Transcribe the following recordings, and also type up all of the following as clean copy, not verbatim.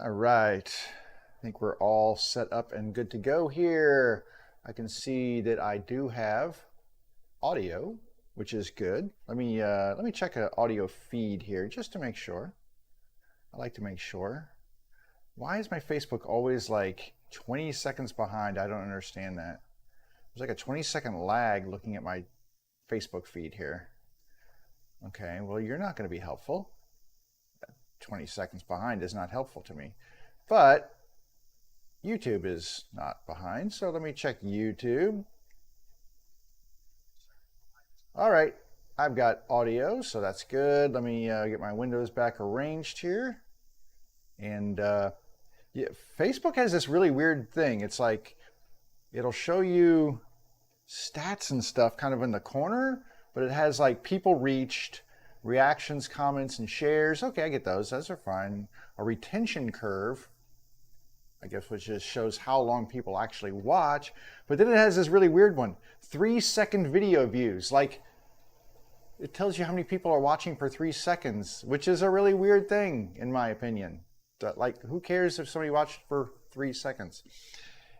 All right, I think we're all set up and good to go here. I can see that I do have audio, which is good. Let me check an audio feed here just to make sure. I like to make sure. Why is my Facebook always like 20 seconds behind? I don't understand that. There's like a 20-second lag looking at my Facebook feed here. Okay, well, you're not going to be helpful. 20 seconds behind is not helpful to me. But YouTube is not behind, so let me check YouTube. All right, I've got audio, so that's good. Let me get my windows back arranged here. And yeah, Facebook has this really weird thing. It's like it'll show you stats and stuff kind of in the corner, but it has like people reached, reactions, comments, and shares. Okay, I get those. Those are fine. A retention curve, I guess, which just shows how long people actually watch. But then it has this really weird one, 3-second video views. Like, it tells you how many people are watching per 3 seconds, which is a really weird thing, in my opinion. Like, who cares if somebody watched for 3 seconds?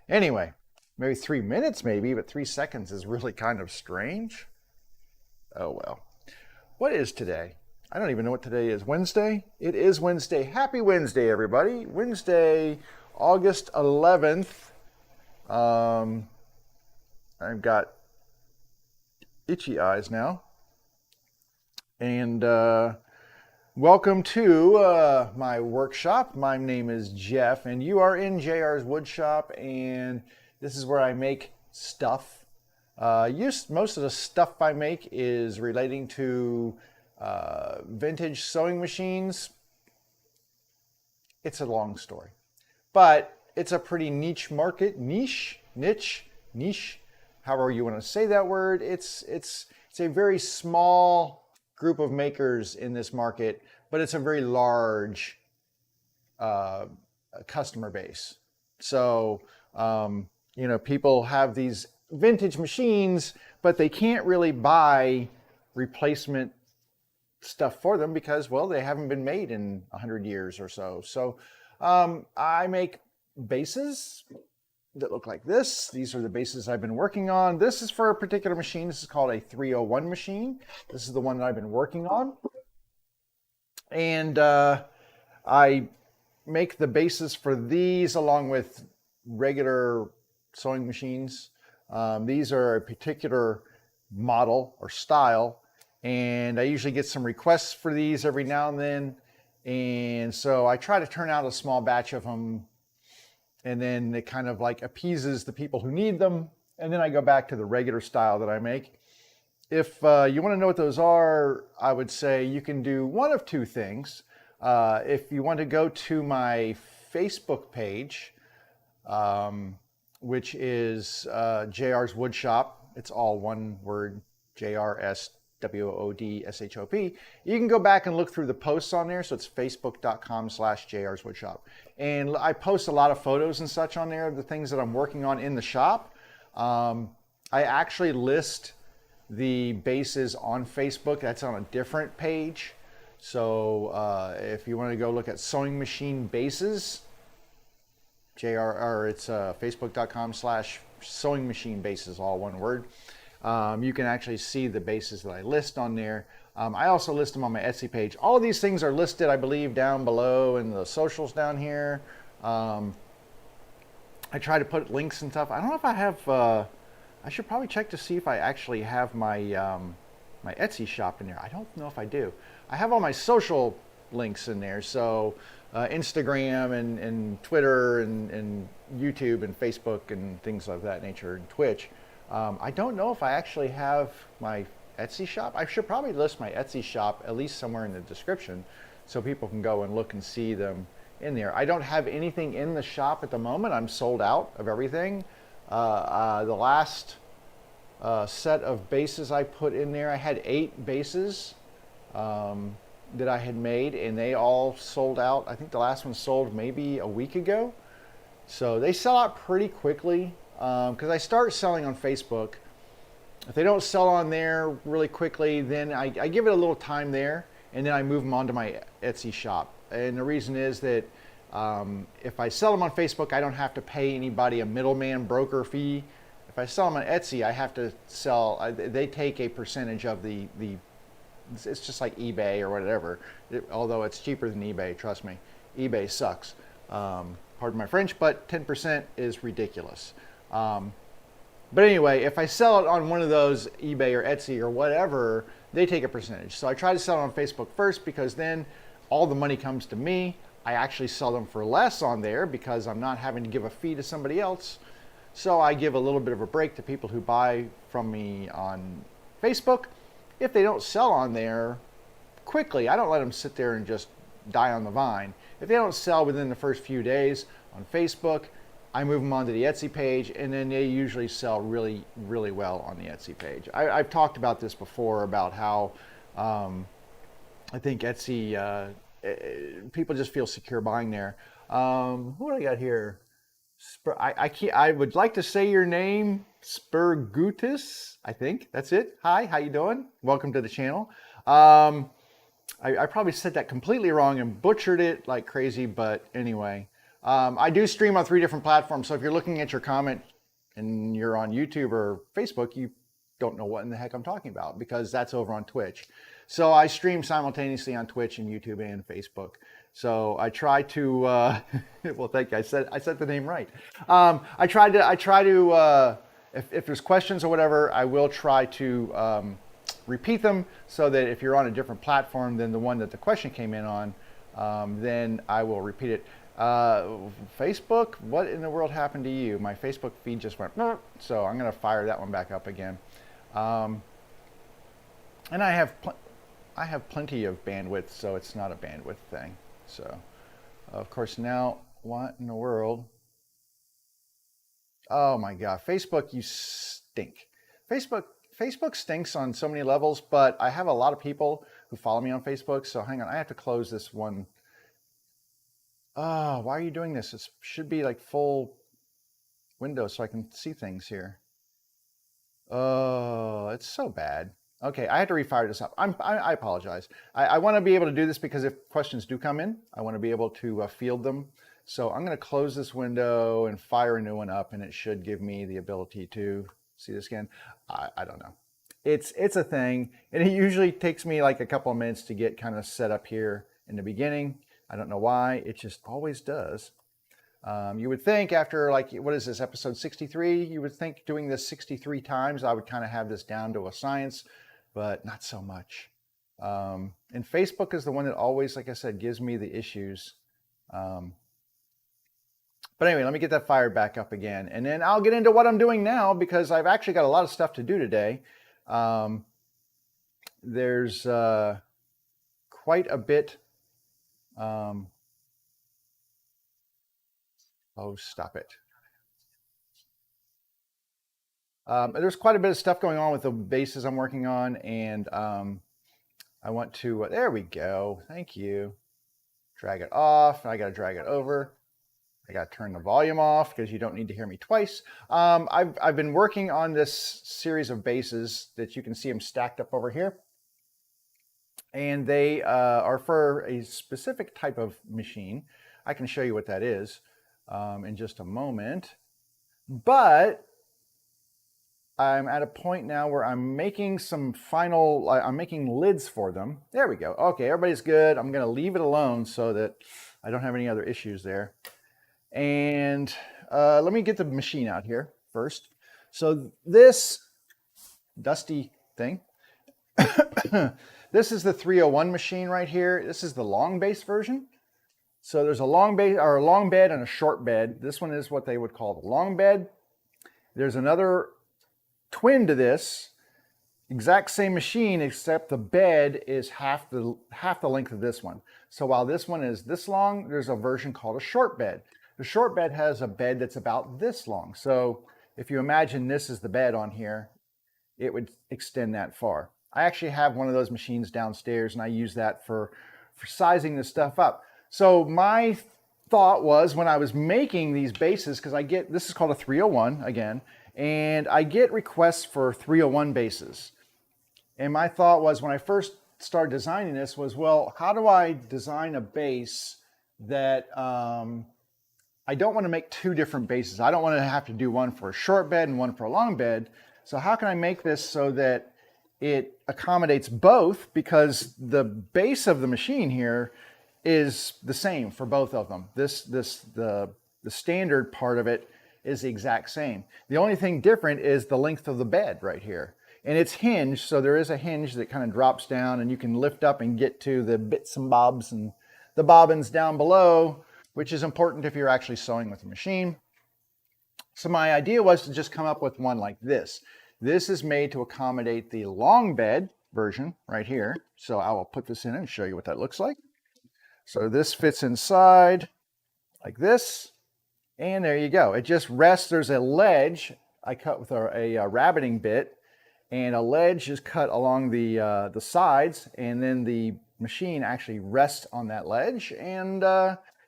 Anyway, maybe 3 minutes maybe, but 3 seconds is really kind of strange. Oh well. What is today? I don't even know what today is. Wednesday? It is Wednesday. Happy Wednesday, everybody. Wednesday, August 11th. I've got itchy eyes now. And welcome to my workshop. My name is Jeff, and you are in JR's Woodshop, and this is where I make stuff. Most of the stuff I make is relating to vintage sewing machines. It's a long story, but it's a pretty niche market. Niche, however you want to say that word. It's a very small group of makers in this market, but it's a very large customer base. So people have these vintage machines, but they can't really buy replacement stuff for them because, well, they haven't been made in 100 years or so. So I make bases that look like this. These are the bases I've been working on. This is for a particular machine. This is called a 301 machine. This is the one that I've been working on. And I make the bases for these along with regular sewing machines. These are a particular model or style, and I usually get some requests for these every now and then. And so I try to turn out a small batch of them, and then it kind of like appeases the people who need them. And then I go back to the regular style that I make. If you want to know what those are, I would say you can do one of two things. If you want to go to my Facebook page, which is JR's Woodshop. It's all one word, JRSWOODSHOP. You can go back and look through the posts on there. So it's facebook.com/JR's Woodshop. And I post a lot of photos and such on there of the things that I'm working on in the shop. I actually list the bases on Facebook. That's on a different page. So if you want to go look at sewing machine bases, it's facebook.com/sewing machine bases, all one word. You can actually see the bases that I list on there. I also list them on my Etsy page. All of these things are listed, I believe, down below in the socials down here. I try to put links and stuff. I don't know if I have, I should probably check to see if I actually have my, my Etsy shop in there. I don't know if I do. I have all my social links in there. So Instagram and Twitter and YouTube and Facebook and things of that nature, and Twitch. I don't know if I actually have my Etsy shop. I should probably list my Etsy shop at least somewhere in the description so people can go and look and see them in there. I don't have anything in the shop at the moment. I'm sold out of everything. The last set of bases I put in there, I had 8 bases that I had made, and they all sold out. I think the last one sold maybe a week ago. So they sell out pretty quickly because I start selling on Facebook. If they don't sell on there really quickly, then I give it a little time there, and then I move them onto my Etsy shop. And the reason is that If I sell them on Facebook, I don't have to pay anybody a middleman broker fee. If I sell them on Etsy, I have to sell. They take a percentage of the. It's just like eBay or whatever. Although it's cheaper than eBay, trust me. eBay sucks. Pardon my French, but 10% is ridiculous. But anyway, if I sell it on one of those eBay or Etsy or whatever, they take a percentage. So I try to sell it on Facebook first because then all the money comes to me. I actually sell them for less on there because I'm not having to give a fee to somebody else. So I give a little bit of a break to people who buy from me on Facebook. If they don't sell on there quickly, I don't let them sit there and just die on the vine. If they don't sell within the first few days on Facebook, I move them onto the Etsy page, and then they usually sell really, really well on the Etsy page. I've talked about this before about how I think Etsy, people just feel secure buying there. Who do I got here? I would like to say your name, Spurgutis. I think that's it. Hi, how you doing? Welcome to the channel. I probably said that completely wrong and butchered it like crazy, but anyway. I do stream on 3 different platforms, so if you're looking at your comment and you're on YouTube or Facebook, you don't know what in the heck I'm talking about because that's over on Twitch. So I stream simultaneously on Twitch and YouTube and Facebook. So I try to, well, thank you. I said the name right. I try to, if there's questions or whatever, I will try to repeat them so that if you're on a different platform than the one that the question came in on, then I will repeat it. Facebook, what in the world happened to you? My Facebook feed just went, so I'm going to fire that one back up again. And I have plenty of bandwidth, so it's not a bandwidth thing. So, of course, now, what in the world? Oh my God, Facebook, you stink. Facebook stinks on so many levels, but I have a lot of people who follow me on Facebook, so hang on, I have to close this one. Oh, why are you doing this? It should be like full window so I can see things here. Oh, it's so bad. Okay, I had to refire this up. I apologize. I want to be able to do this because if questions do come in, I want to be able to field them. So I'm going to close this window and fire a new one up, and it should give me the ability to see this again. I don't know. It's a thing, and it usually takes me like a couple of minutes to get kind of set up here in the beginning. I don't know why, it just always does. You would think after like, what is this, episode 63? You would think doing this 63 times, I would kind of have this down to a science, but not so much. And Facebook is the one that always, like I said, gives me the issues. But anyway, let me get that fired back up again. And then I'll get into what I'm doing now because I've actually got a lot of stuff to do today. There's quite a bit. Oh, stop it. There's quite a bit of stuff going on with the bases I'm working on, and I want to, there we go. Thank you. Drag it off. I got to drag it over. I got to turn the volume off because you don't need to hear me twice. I've been working on this series of bases that you can see them stacked up over here. And they are for a specific type of machine. I can show you what that is in just a moment. But I'm at a point now where I'm making some final, I'm making lids for them. There we go. Okay, everybody's good. I'm going to leave it alone so that I don't have any other issues there. And let me get the machine out here first. So this dusty thing, this is the 301 machine right here. This is the long base version. So there's a long base or a long bed and a short bed. This one is what they would call the long bed. There's another twin to this, exact same machine, except the bed is half the length of this one. So while this one is this long, there's a version called a short bed. The short bed has a bed that's about this long. So if you imagine this is the bed on here, it would extend that far. I actually have one of those machines downstairs, and I use that for sizing this stuff up. So my thought was when I was making these bases, because I get, this is called a 301 again, and I get requests for 301 bases. And my thought was when I first started designing this was, well, how do I design a base that I don't want to make two different bases. I don't want to have to do one for a short bed and one for a long bed. So how can I make this so that it accommodates both? Because the base of the machine here is the same for both of them. The standard part of it is the exact same. The only thing different is the length of the bed right here. And it's hinged, so there is a hinge that kind of drops down and you can lift up and get to the bits and bobs and the bobbins down below, which is important if you're actually sewing with a machine. So my idea was to just come up with one like this. This is made to accommodate the long bed version right here. So I will put this in and show you what that looks like. So this fits inside like this. And there you go. It just rests. There's a ledge I cut with a rabbiting bit, and a ledge is cut along the sides, and then the machine actually rests on that ledge. And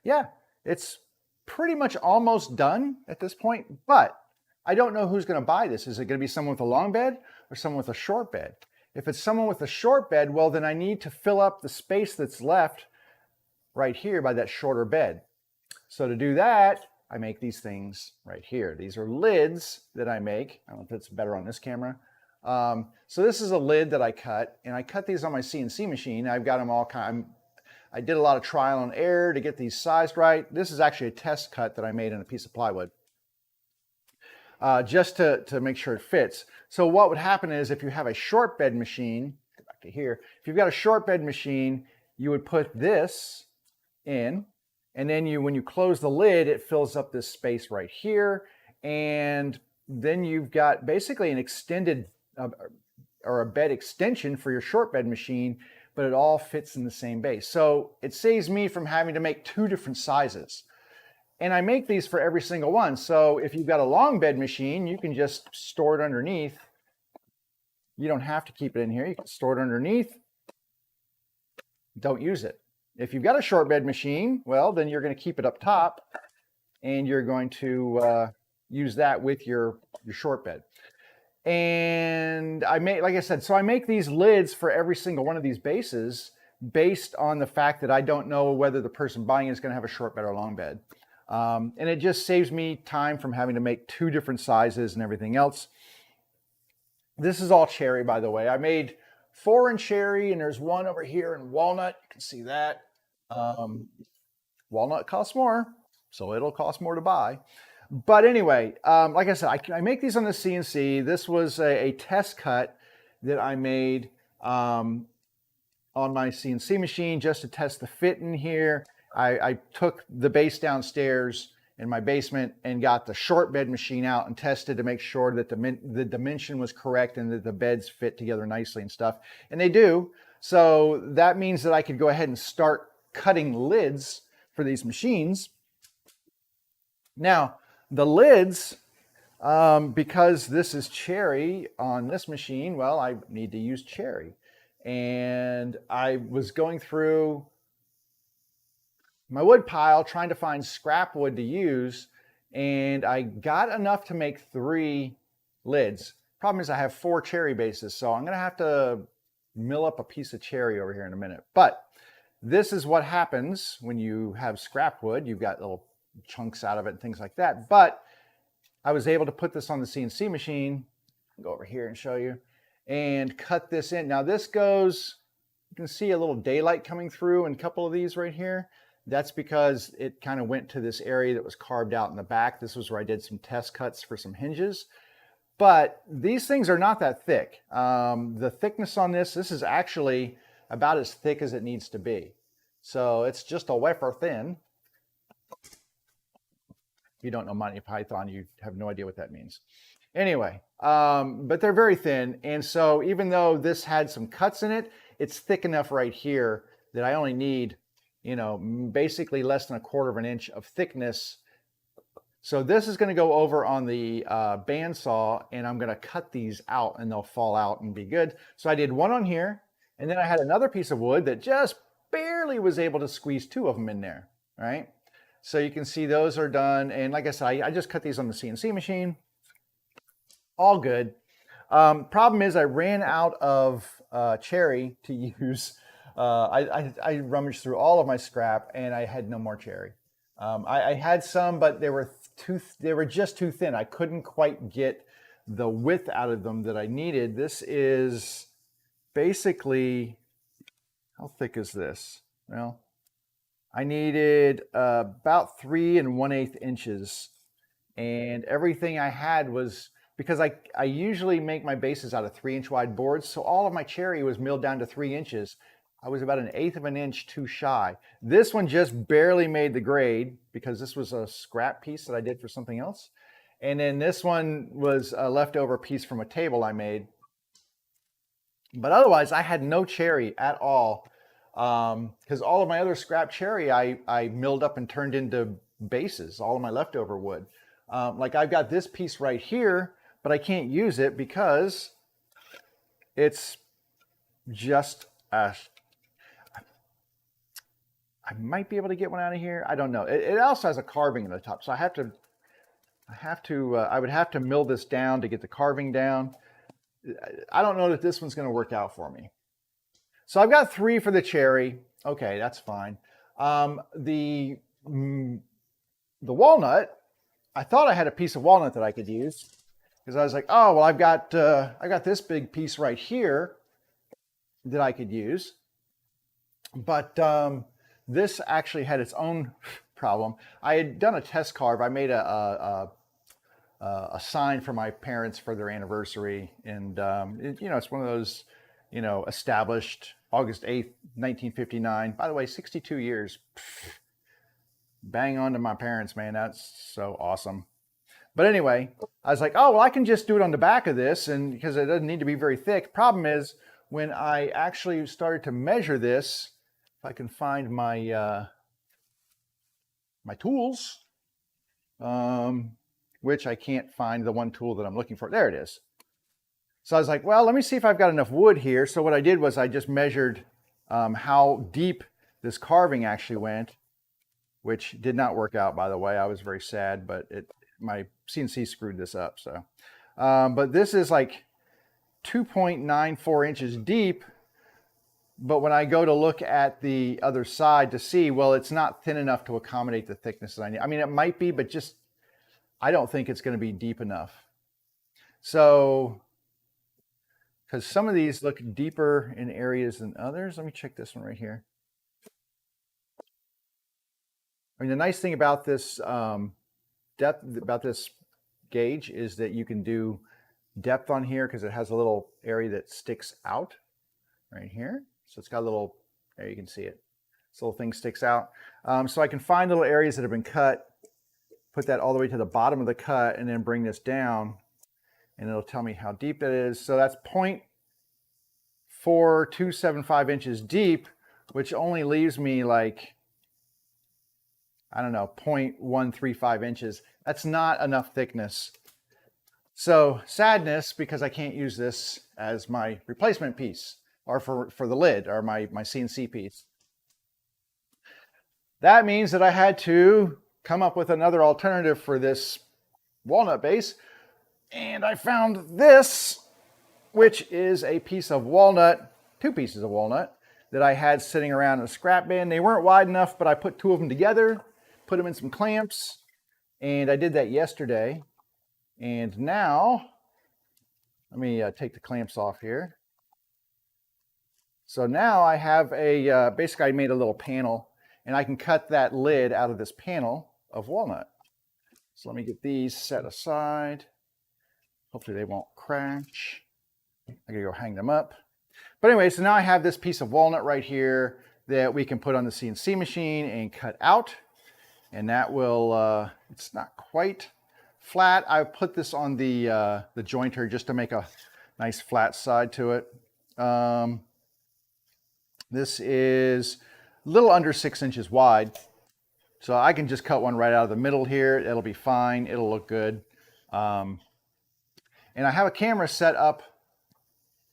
yeah, it's pretty much almost done at this point, but I don't know who's going to buy this. Is it going to be someone with a long bed or someone with a short bed? If it's someone with a short bed, well, then I need to fill up the space that's left right here by that shorter bed. So to do that, I make these things right here. These are lids that I make. I don't know if it's better on this camera. So this is a lid that I cut, and I cut these on my CNC machine. I've got them all I did a lot of trial and error to get these sized right. This is actually a test cut that I made in a piece of plywood, just to make sure it fits. So what would happen is if you have a short bed machine, go back to here, if you've got a short bed machine, you would put this in, and then when you close the lid, it fills up this space right here, and then you've got basically an extended or a bed extension for your short bed machine, but it all fits in the same base. So it saves me from having to make two different sizes. And I make these for every single one. So if you've got a long bed machine, you can just store it underneath. You don't have to keep it in here. You can store it underneath. Don't use it. If you've got a short bed machine, well, then you're going to keep it up top, and you're going to use that with your short bed. And I make, like I said, so I make these lids for every single one of these bases based on the fact that I don't know whether the person buying it is going to have a short bed or a long bed. And it just saves me time from having to make two different sizes and everything else. This is all cherry, by the way. I made 4 in cherry, and there's one over here in walnut. You can see that. Walnut costs more, so it'll cost more to buy. But anyway, like I said, I make these on the CNC. This was a test cut that I made on my CNC machine just to test the fit in here. I took the base downstairs in my basement and got the short bed machine out and tested to make sure that the dimension was correct and that the beds fit together nicely and stuff. And they do. So that means that I could go ahead and start cutting lids for these machines. Now, the lids, because this is cherry on this machine, well, I need to use cherry. And I was going through my wood pile trying to find scrap wood to use, and I got enough to make 3 lids. Problem is I have 4 cherry bases, so I'm going to have to mill up a piece of cherry over here in a minute. But this is what happens when you have scrap wood. You've got little chunks out of it and things like that. But I was able to put this on the CNC machine, go over here and show you, and cut this in. Now this goes, you can see a little daylight coming through in a couple of these right here. That's because it kind of went to this area that was carved out in the back. This was where I did some test cuts for some hinges. But these things are not that thick. The thickness on this is actually about as thick as it needs to be. So it's just a wafer thin. If you don't know Monty Python, you have no idea what that means. Anyway, but they're very thin. And so even though this had some cuts in it, it's thick enough right here that I only need, you know, basically less than 1/4 of an inch of thickness. So this is going to go over on the bandsaw, and I'm going to cut these out and they'll fall out and be good. So I did one on here, and then I had another piece of wood that just barely was able to squeeze 2 of them in there, right? So you can see those are done. And like I said, I just cut these on the CNC machine. All good. Problem is I ran out of cherry to use I rummaged through all of my scrap and I had no more cherry. I had some, but they were just too thin. I couldn't quite get the width out of them that I needed. This is basically, how thick is this? Well, I needed about 3 1/8 inches, and everything I had was, because I usually make my bases out of 3 inch wide boards, so all of my cherry was milled down to 3 inches. I was about 1/8 of an inch too shy. This one just barely made the grade because this was a scrap piece that I did for something else. And then this one was a leftover piece from a table I made. But otherwise, I had no cherry at all, because all of my other scrap cherry I milled up and turned into bases, all of my leftover wood. Like I've got this piece right here, but I can't use it because it's just I might be able to get one out of here. I don't know. It also has a carving in the top, so I would have to mill this down to get the carving down. I don't know that this one's going to work out for me. So I've got 3 for the cherry. Okay, that's fine. The walnut, I thought I had a piece of walnut that I could use, because I was like, oh, well, I got this big piece right here that I could use. But this actually had its own problem. I had done a test carve. I made a sign for my parents for their anniversary, and it's one of those, established August 8th, 1959. By the way, 62 years. Bang on to my parents, man. That's so awesome. But anyway, I was like, oh, well, I can just do it on the back of this, and because it doesn't need to be very thick. Problem is, when I actually started to measure this, if I can find my my tools, which I can't find the one tool that I'm looking for. There it is. So I was like, well, let me see if I've got enough wood here. So what I did was I just measured how deep this carving actually went, which did not work out, by the way. I was very sad, but my CNC screwed this up. So, but this is like 2.94 inches deep. But when I go to look at the other side to see, well, it's not thin enough to accommodate the thickness that I need. I mean, it might be, but just, I don't think it's going to be deep enough. So, because some of these look deeper in areas than others. Let me check this one right here. I mean, the nice thing about this depth, about this gauge, is that you can do depth on here because it has a little area that sticks out right here. So it's got a little, there you can see it. This little thing sticks out. So I can find little areas that have been cut, put that all the way to the bottom of the cut, and then bring this down, and it'll tell me how deep it is. So that's 0.4275 inches deep, which only leaves me like, I don't know, 0.135 inches. That's not enough thickness. So sadness, because I can't use this as my replacement piece, or for the lid, or my CNC piece. That means that I had to come up with another alternative for this walnut base. And I found this, which is a piece of walnut, 2 pieces of walnut, that I had sitting around in a scrap bin. They weren't wide enough, but I put 2 of them together, put them in some clamps, and I did that yesterday. And now, let me take the clamps off here. So now I have a, basically I made a little panel, and I can cut that lid out of this panel of walnut. So let me get these set aside. Hopefully they won't crash. I gotta go hang them up. But anyway, so now I have this piece of walnut right here that we can put on the CNC machine and cut out. And that will, it's not quite flat. I put this on the jointer just to make a nice flat side to it. This is a little under 6 inches wide. So I can just cut one right out of the middle here. It'll be fine. It'll look good. And I have a camera set up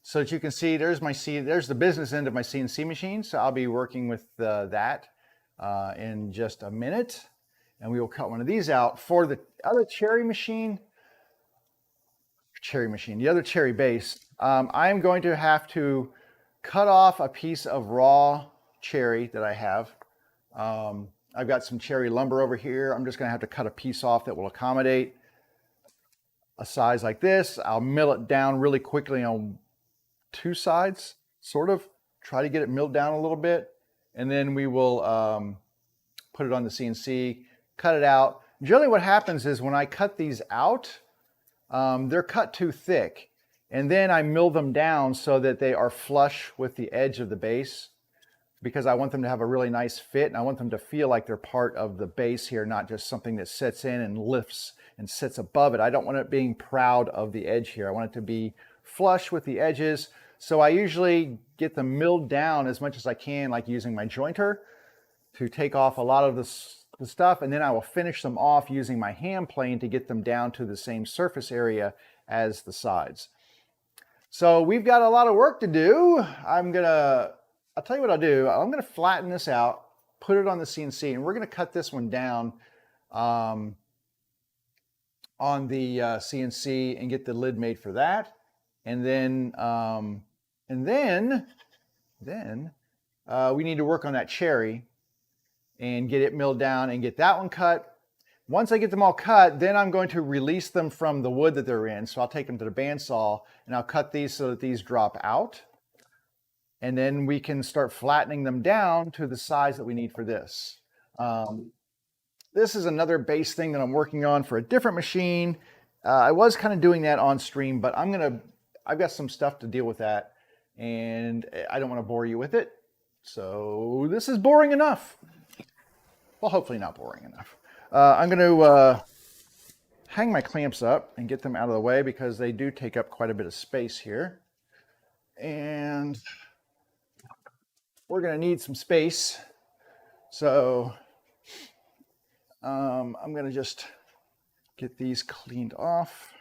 so that you can see there's the business end of my CNC machine. So I'll be working with that in just a minute. And we will cut one of these out. For the other cherry base, I'm going to have to cut off a piece of raw cherry that I have. I've got some cherry lumber over here. I'm just going to have to cut a piece off that will accommodate a size like this. I'll mill it down really quickly on two sides, sort of. Try to get it milled down a little bit. And then we will put it on the CNC, cut it out. Generally what happens is when I cut these out, they're cut too thick. And then I mill them down so that they are flush with the edge of the base, because I want them to have a really nice fit, and I want them to feel like they're part of the base here, not just something that sits in and lifts and sits above it. I don't want it being proud of the edge here. I want it to be flush with the edges. So I usually get them milled down as much as I can, like using my jointer to take off a lot of the stuff, and then I will finish them off using my hand plane to get them down to the same surface area as the sides. So we've got a lot of work to do. I'll tell you what I'll do. I'm going to flatten this out, put it on the CNC, and we're going to cut this one down on the CNC and get the lid made for that. And then we need to work on that cherry and get it milled down and get that one cut. Once I get them all cut, then I'm going to release them from the wood that they're in. So I'll take them to the bandsaw and I'll cut these so that these drop out. And then we can start flattening them down to the size that we need for this. This is another base thing that I'm working on for a different machine. I was kind of doing that on stream, but I've got some stuff to deal with that, and I don't want to bore you with it. So this is boring enough. Well, hopefully not boring enough. I'm going to hang my clamps up and get them out of the way because they do take up quite a bit of space here. And we're going to need some space. So I'm going to just get these cleaned off,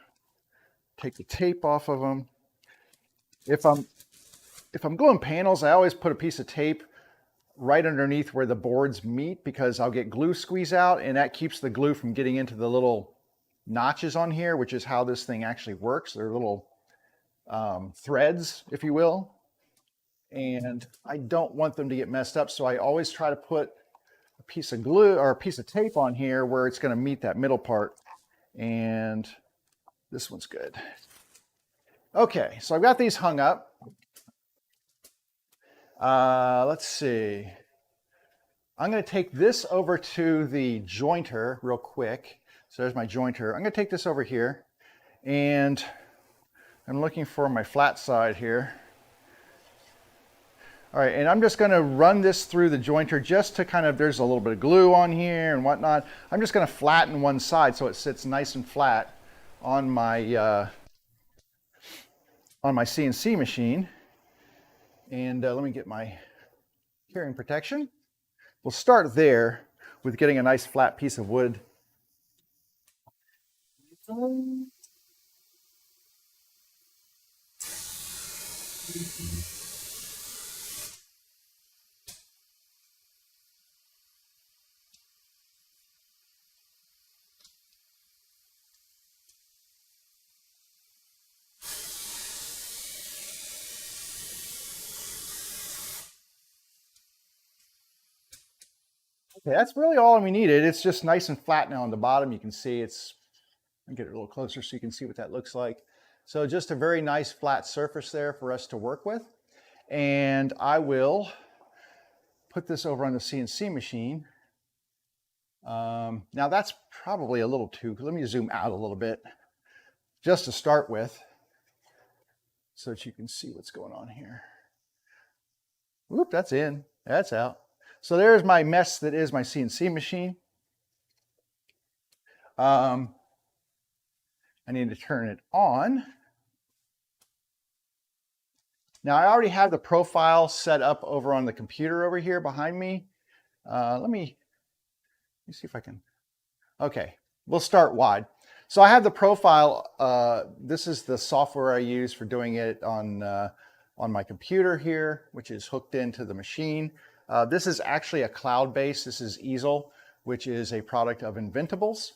take the tape off of them. If I'm gluing panels, I always put a piece of tape right underneath where the boards meet, because I'll get glue squeeze out, and that keeps the glue from getting into the little notches on here, which is how this thing actually works. They're little threads, if you will. And I don't want them to get messed up, so I always try to put a piece of glue or a piece of tape on here where it's going to meet that middle part. And this one's good. Okay, so I've got these hung up. Let's see. I'm going to take this over to the jointer real quick. So there's my jointer. I'm going to take this over here, and I'm looking for my flat side here. All right, and I'm just going to run this through the jointer just to kind of, there's a little bit of glue on here and whatnot. I'm just going to flatten one side so it sits nice and flat on my CNC machine. And let me get my hearing protection. We'll start there with getting a nice flat piece of wood. Okay, that's really all we needed. It's just nice and flat now on the bottom. You can see it's, I'll get it a little closer so you can see what that looks like. So just a very nice flat surface there for us to work with. And I will put this over on the CNC machine. Now that's probably a little too, let me zoom out a little bit just to start with so that you can see what's going on here. Whoop, that's in, that's out. So there's my mess that is my CNC machine. I need to turn it on. Now I already have the profile set up over on the computer over here behind me. Let me see if I can. Okay, we'll start wide. So I have the profile. This is the software I use for doing it on my computer here, which is hooked into the machine. This is actually a cloud-based. This is Easel, which is a product of Inventables.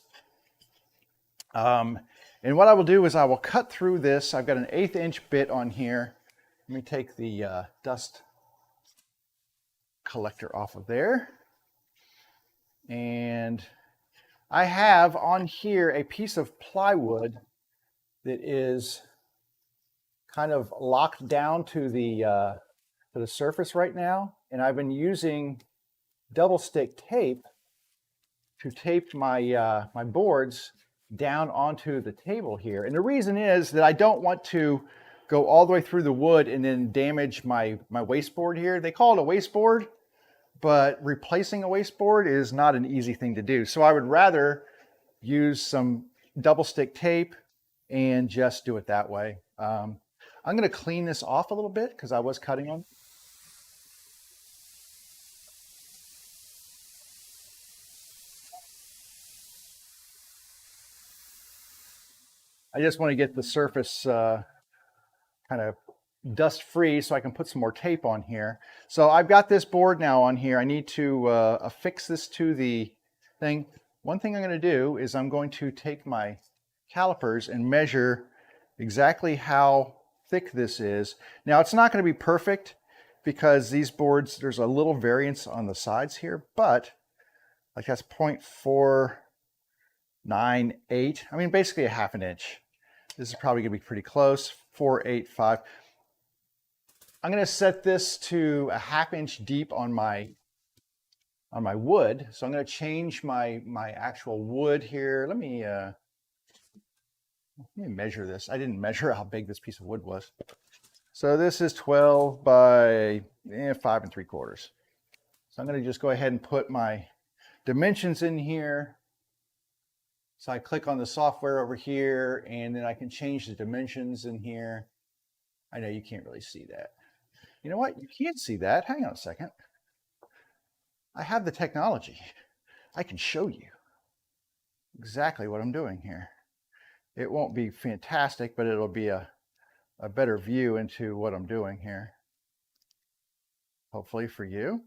And what I will do is I will cut through this. I've got an 1/8 inch bit on here, Let me take the dust collector off of there. And I have on here a piece of plywood that is kind of locked down to the surface right now. And I've been using double stick tape to tape my, my boards down onto the table here. And the reason is that I don't want to go all the way through the wood and then damage my wasteboard here. They call it a wasteboard, but replacing a wasteboard is not an easy thing to do. So I would rather use some double stick tape and just do it that way. I'm going to clean this off a little bit because I was cutting on. I just want to get the surface kind of dust free so I can put some more tape on here. So I've got this board now on here. I need to affix this to the thing. One thing I'm going to do is I'm going to take my calipers and measure exactly how thick this is. Now it's not going to be perfect because these boards, there's a little variance on the sides here, but like that's 0.498. I mean, basically a half an inch. This is probably going to be pretty close, 485. I'm going to set this to a half inch deep on my wood. So I'm going to change my actual wood here. Let me measure this. I didn't measure how big this piece of wood was. So this is 12 by 5 3/4. So I'm going to just go ahead and put my dimensions in here. So I click on the software over here and then I can change the dimensions in here. I know you can't really see that. You know what? You can't see that. Hang on a second. I have the technology. I can show you exactly what I'm doing here. It won't be fantastic, but it'll be a better view into what I'm doing here. Hopefully for you.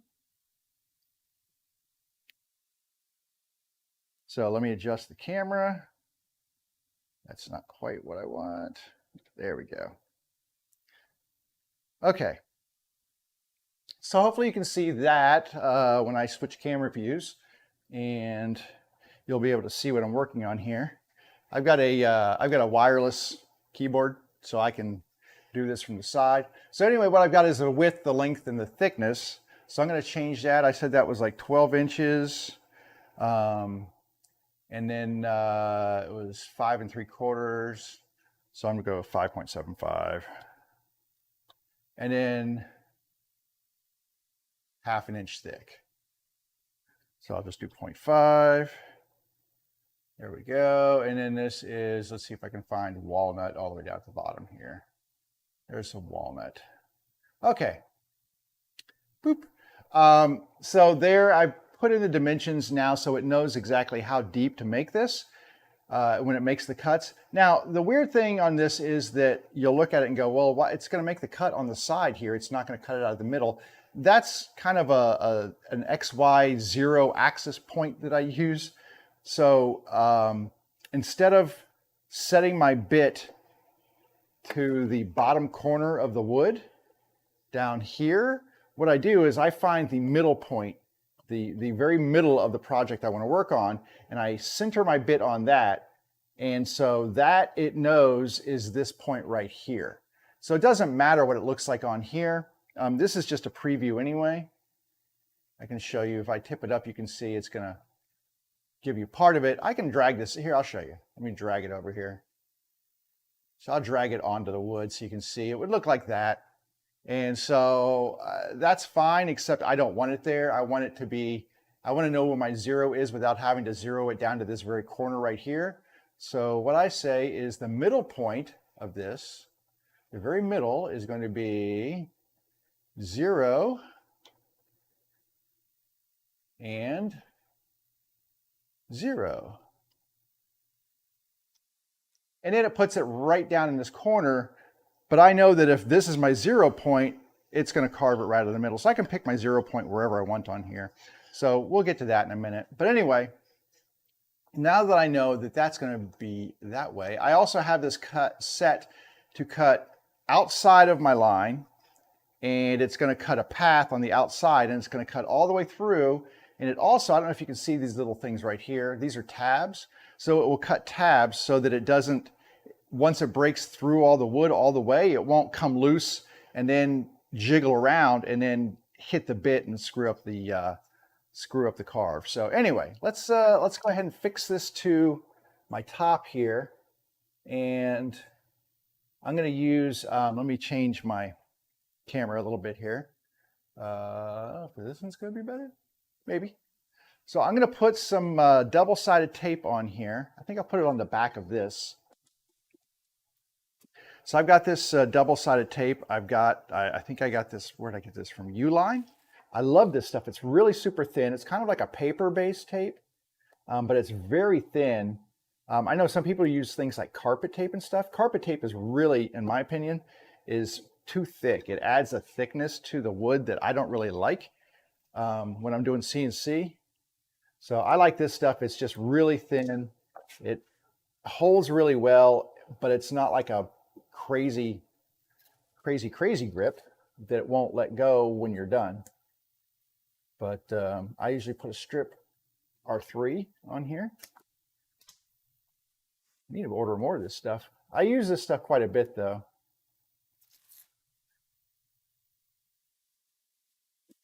So let me adjust the camera. That's not quite what I want. There we go. Okay. So hopefully you can see that when I switch camera views, and you'll be able to see what I'm working on here. I've got a wireless keyboard, so I can do this from the side. So anyway, what I've got is the width, the length, and the thickness. So I'm going to change that. I said that was like 12 inches. And then it was 5 3/4. So I'm going to go with 5.75. And then half an inch thick. So I'll just do 0.5. There we go. And then this is, let's see if I can find walnut all the way down at the bottom here. There's some walnut. Okay. Boop. So there I put in the dimensions now so it knows exactly how deep to make this when it makes the cuts. Now, the weird thing on this is that you'll look at it and go, well, it's going to make the cut on the side here. It's not going to cut it out of the middle. That's kind of an XY zero axis point that I use. So instead of setting my bit to the bottom corner of the wood down here, what I do is I find the middle point, the very middle of the project I want to work on, and I center my bit on that. And so that it knows is this point right here. So it doesn't matter what it looks like on here. This is just a preview anyway. I can show you, if I tip it up, you can see it's going to give you part of it. I can drag this, here, I'll show you. Let me drag it over here. So I'll drag it onto the wood so you can see. It would look like that. And so that's fine, except I don't want it there. I want it to be, I want to know where my zero is without having to zero it down to this very corner right here. So what I say is the middle point of this, the very middle, is going to be 0 and 0. And then it puts it right down in this corner. But I know that if this is my 0 point, it's going to carve it right in the middle. So I can pick my 0 point wherever I want on here. So we'll get to that in a minute. But anyway, now that I know that that's going to be that way, I also have this cut set to cut outside of my line and it's going to cut a path on the outside, and it's going to cut all the way through. And it also, I don't know if you can see these little things right here. These are tabs. So it will cut tabs so that it doesn't, once it breaks through all the wood all the way, it won't come loose and then jiggle around and then hit the bit and screw up the carve. So anyway, let's go ahead and fix this to my top here. And I'm going to use, let me change my camera a little bit here. This one's going to be better, maybe. So I'm going to put some double-sided tape on here. I think I'll put it on the back of this. So I've got this double-sided tape. I think I got this, where'd I get this from? Uline. I love this stuff. It's really super thin. It's kind of like a paper-based tape, but it's very thin. I know some people use things like carpet tape and stuff. Carpet tape is really, in my opinion, is too thick. It adds a thickness to the wood that I don't really like when I'm doing CNC. So I like this stuff. It's just really thin. It holds really well, but it's not like a crazy grip that it won't let go when you're done. But I usually put a strip R3 on here. I need to order more of this stuff. I use this stuff quite a bit though.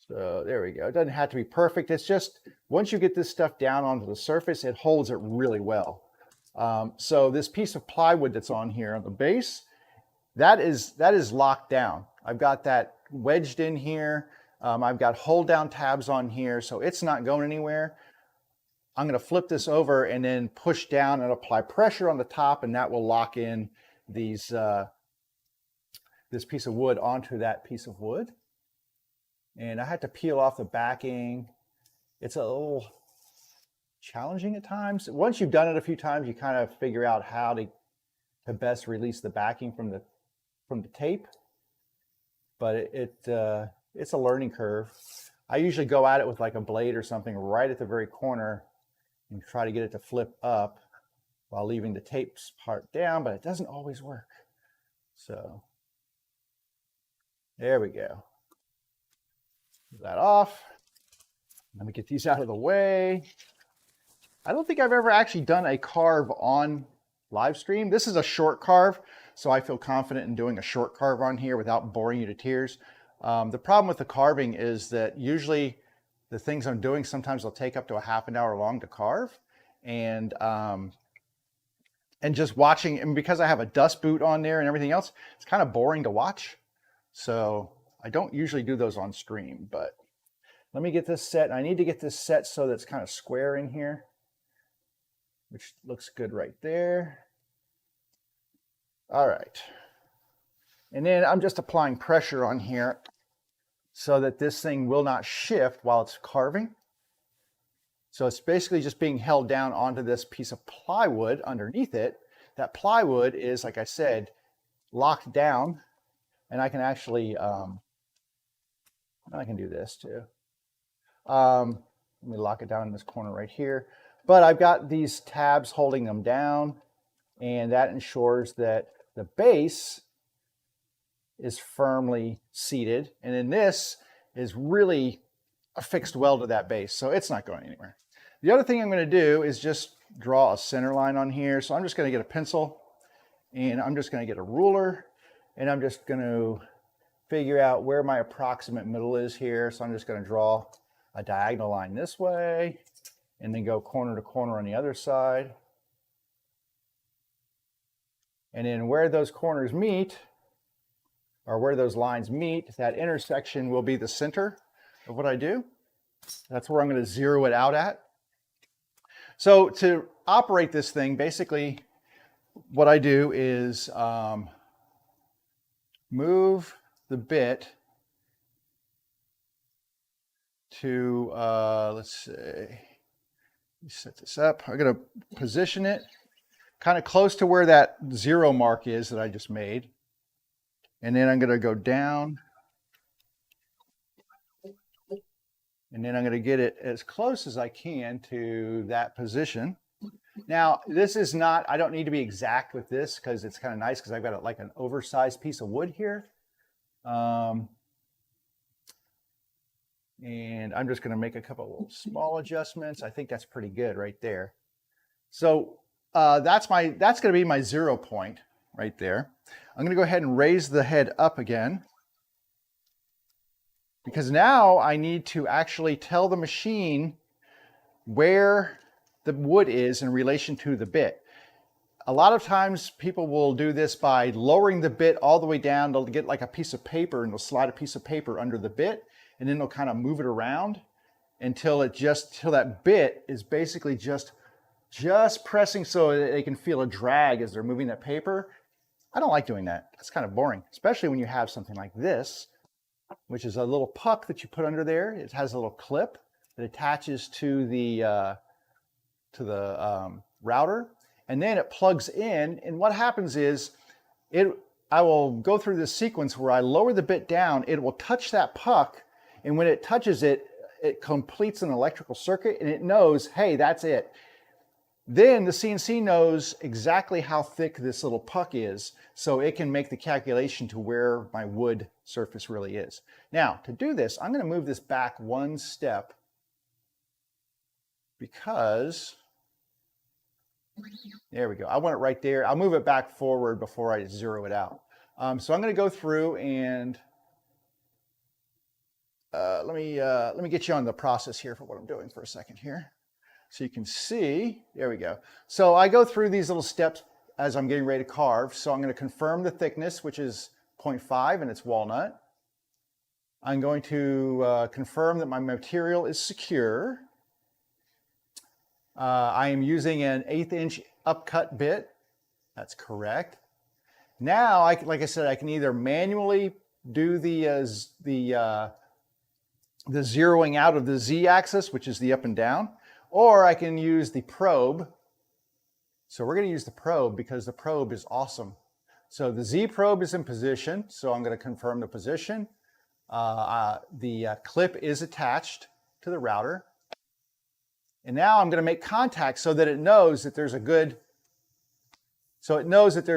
So there we go. It doesn't have to be perfect. It's just, once you get this stuff down onto the surface, it holds it really well. So this piece of plywood that's on here on the base, that is locked down. I've got that wedged in here. I've got hold down tabs on here, so it's not going anywhere. I'm going to flip this over and then push down and apply pressure on the top, and that will lock in these this piece of wood onto that piece of wood. And I had to peel off the backing. It's a little challenging at times. Once you've done it a few times, you kind of figure out how to best release the backing from the tape. But it's a learning curve. I usually go at it with like a blade or something right at the very corner and try to get it to flip up while leaving the tape part down, but it doesn't always work. So there we go. Get that off. Let me get these out of the way. I don't think I've ever actually done a carve on Livestream. This is a short carve, so I feel confident in doing a short carve on here without boring you to tears. The problem with the carving is that usually the things I'm doing, sometimes they'll take up to a half an hour long to carve. And just watching, and because I have a dust boot on there and everything else, it's kind of boring to watch. So I don't usually do those on stream, but let me get this set. I need to get this set so that it's kind of square in here, which looks good right there. All right. And then I'm just applying pressure on here so that this thing will not shift while it's carving. So it's basically just being held down onto this piece of plywood underneath it. That plywood is, like I said, locked down, and I can actually, I can do this too. Let me lock it down in this corner right here. But I've got these tabs holding them down, and that ensures that the base is firmly seated. And then this is really affixed well to that base, so it's not going anywhere. The other thing I'm going to do is just draw a center line on here. So I'm just going to get a pencil, and I'm just going to get a ruler, and I'm just going to figure out where my approximate middle is here. So I'm just going to draw a diagonal line this way and then go corner to corner on the other side. And then where those corners meet, or where those lines meet, that intersection will be the center of what I do. That's where I'm going to zero it out at. So to operate this thing, basically what I do is move the bit to, let's see, set this up. I'm going to position it kind of close to where that zero mark is that I just made. And then I'm going to go down. And then I'm going to get it as close as I can to that position. Now, this is not, I don't need to be exact with this because it's kind of nice because I've got like an oversized piece of wood here. And I'm just going to make a couple of little small adjustments. I think that's pretty good right there. So that's going to be my 0 point right there. I'm going to go ahead and raise the head up again, because now I need to actually tell the machine where the wood is in relation to the bit. A lot of times people will do this by lowering the bit all the way down. They'll get like a piece of paper and they'll slide a piece of paper under the bit, and then they'll kind of move it around until that bit is basically just pressing so that they can feel a drag as they're moving that paper. I don't like doing that. That's kind of boring, especially when you have something like this, which is a little puck that you put under there. It has a little clip that attaches to the router, and then it plugs in. And what happens is, I will go through this sequence where I lower the bit down, it will touch that puck, and when it touches it, it completes an electrical circuit, and it knows, hey, that's it. Then the CNC knows exactly how thick this little puck is, so it can make the calculation to where my wood surface really is. Now, to do this, I'm going to move this back one step, because there we go. I want it right there. I'll move it back forward before I zero it out. So I'm going to go through and let me get you on the process here for what I'm doing for a second here, so you can see. There we go. So I go through these little steps as I'm getting ready to carve. So I'm going to confirm the thickness, which is 0.5, and it's walnut. I'm going to confirm that my material is secure. I am using an 1/8 inch upcut bit. That's correct. Now, like I said, I can either manually do the zeroing out of the Z-axis, which is the up and down, or I can use the probe. So we're going to use the probe because the probe is awesome. So the Z probe is in position, so I'm going to confirm the position. The clip is attached to the router. And now I'm going to make contact so that it knows that there's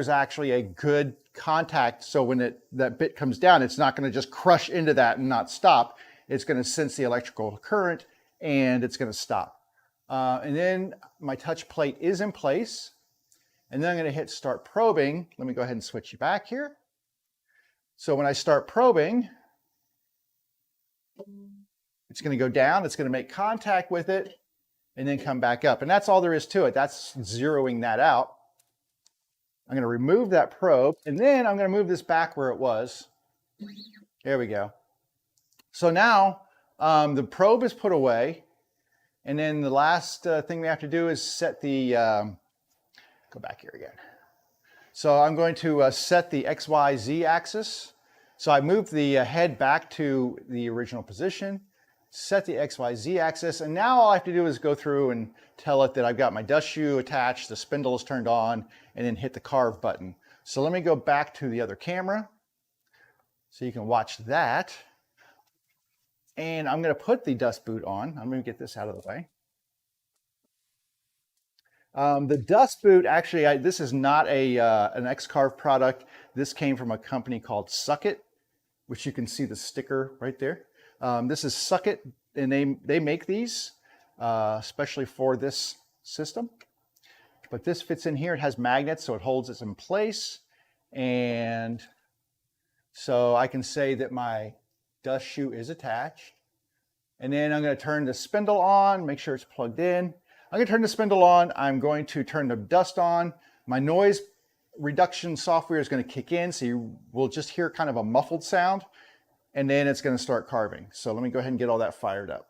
actually a good contact. So when that bit comes down, it's not going to just crush into that and not stop. It's going to sense the electrical current and it's going to stop. And then my touch plate is in place. And then I'm going to hit start probing. Let me go ahead and switch you back here. So when I start probing, it's going to go down. It's going to make contact with it and then come back up. And that's all there is to it. That's zeroing that out. I'm going to remove that probe, and then I'm going to move this back where it was. There we go. So now the probe is put away, and then the last thing we have to do is set the, go back here again. So I'm going to set the XYZ axis. So I moved the head back to the original position, set the XYZ axis, and now all I have to do is go through and tell it that I've got my dust shoe attached, the spindle is turned on, and then hit the carve button. So let me go back to the other camera so you can watch that. And I'm going to put the dust boot on. I'm going to get this out of the way. The dust boot, actually, this is not an X-Carve product. This came from a company called Suckit, which you can see the sticker right there. This is Suckit, and they make these especially for this system. But this fits in here. It has magnets, so it holds it in place. And so I can say that my dust shoe is attached. And then I'm going to turn the spindle on, make sure it's plugged in. I'm going to turn the spindle on. I'm going to turn the dust on. My noise reduction software is going to kick in, so you will just hear kind of a muffled sound. And then it's going to start carving. So let me go ahead and get all that fired up.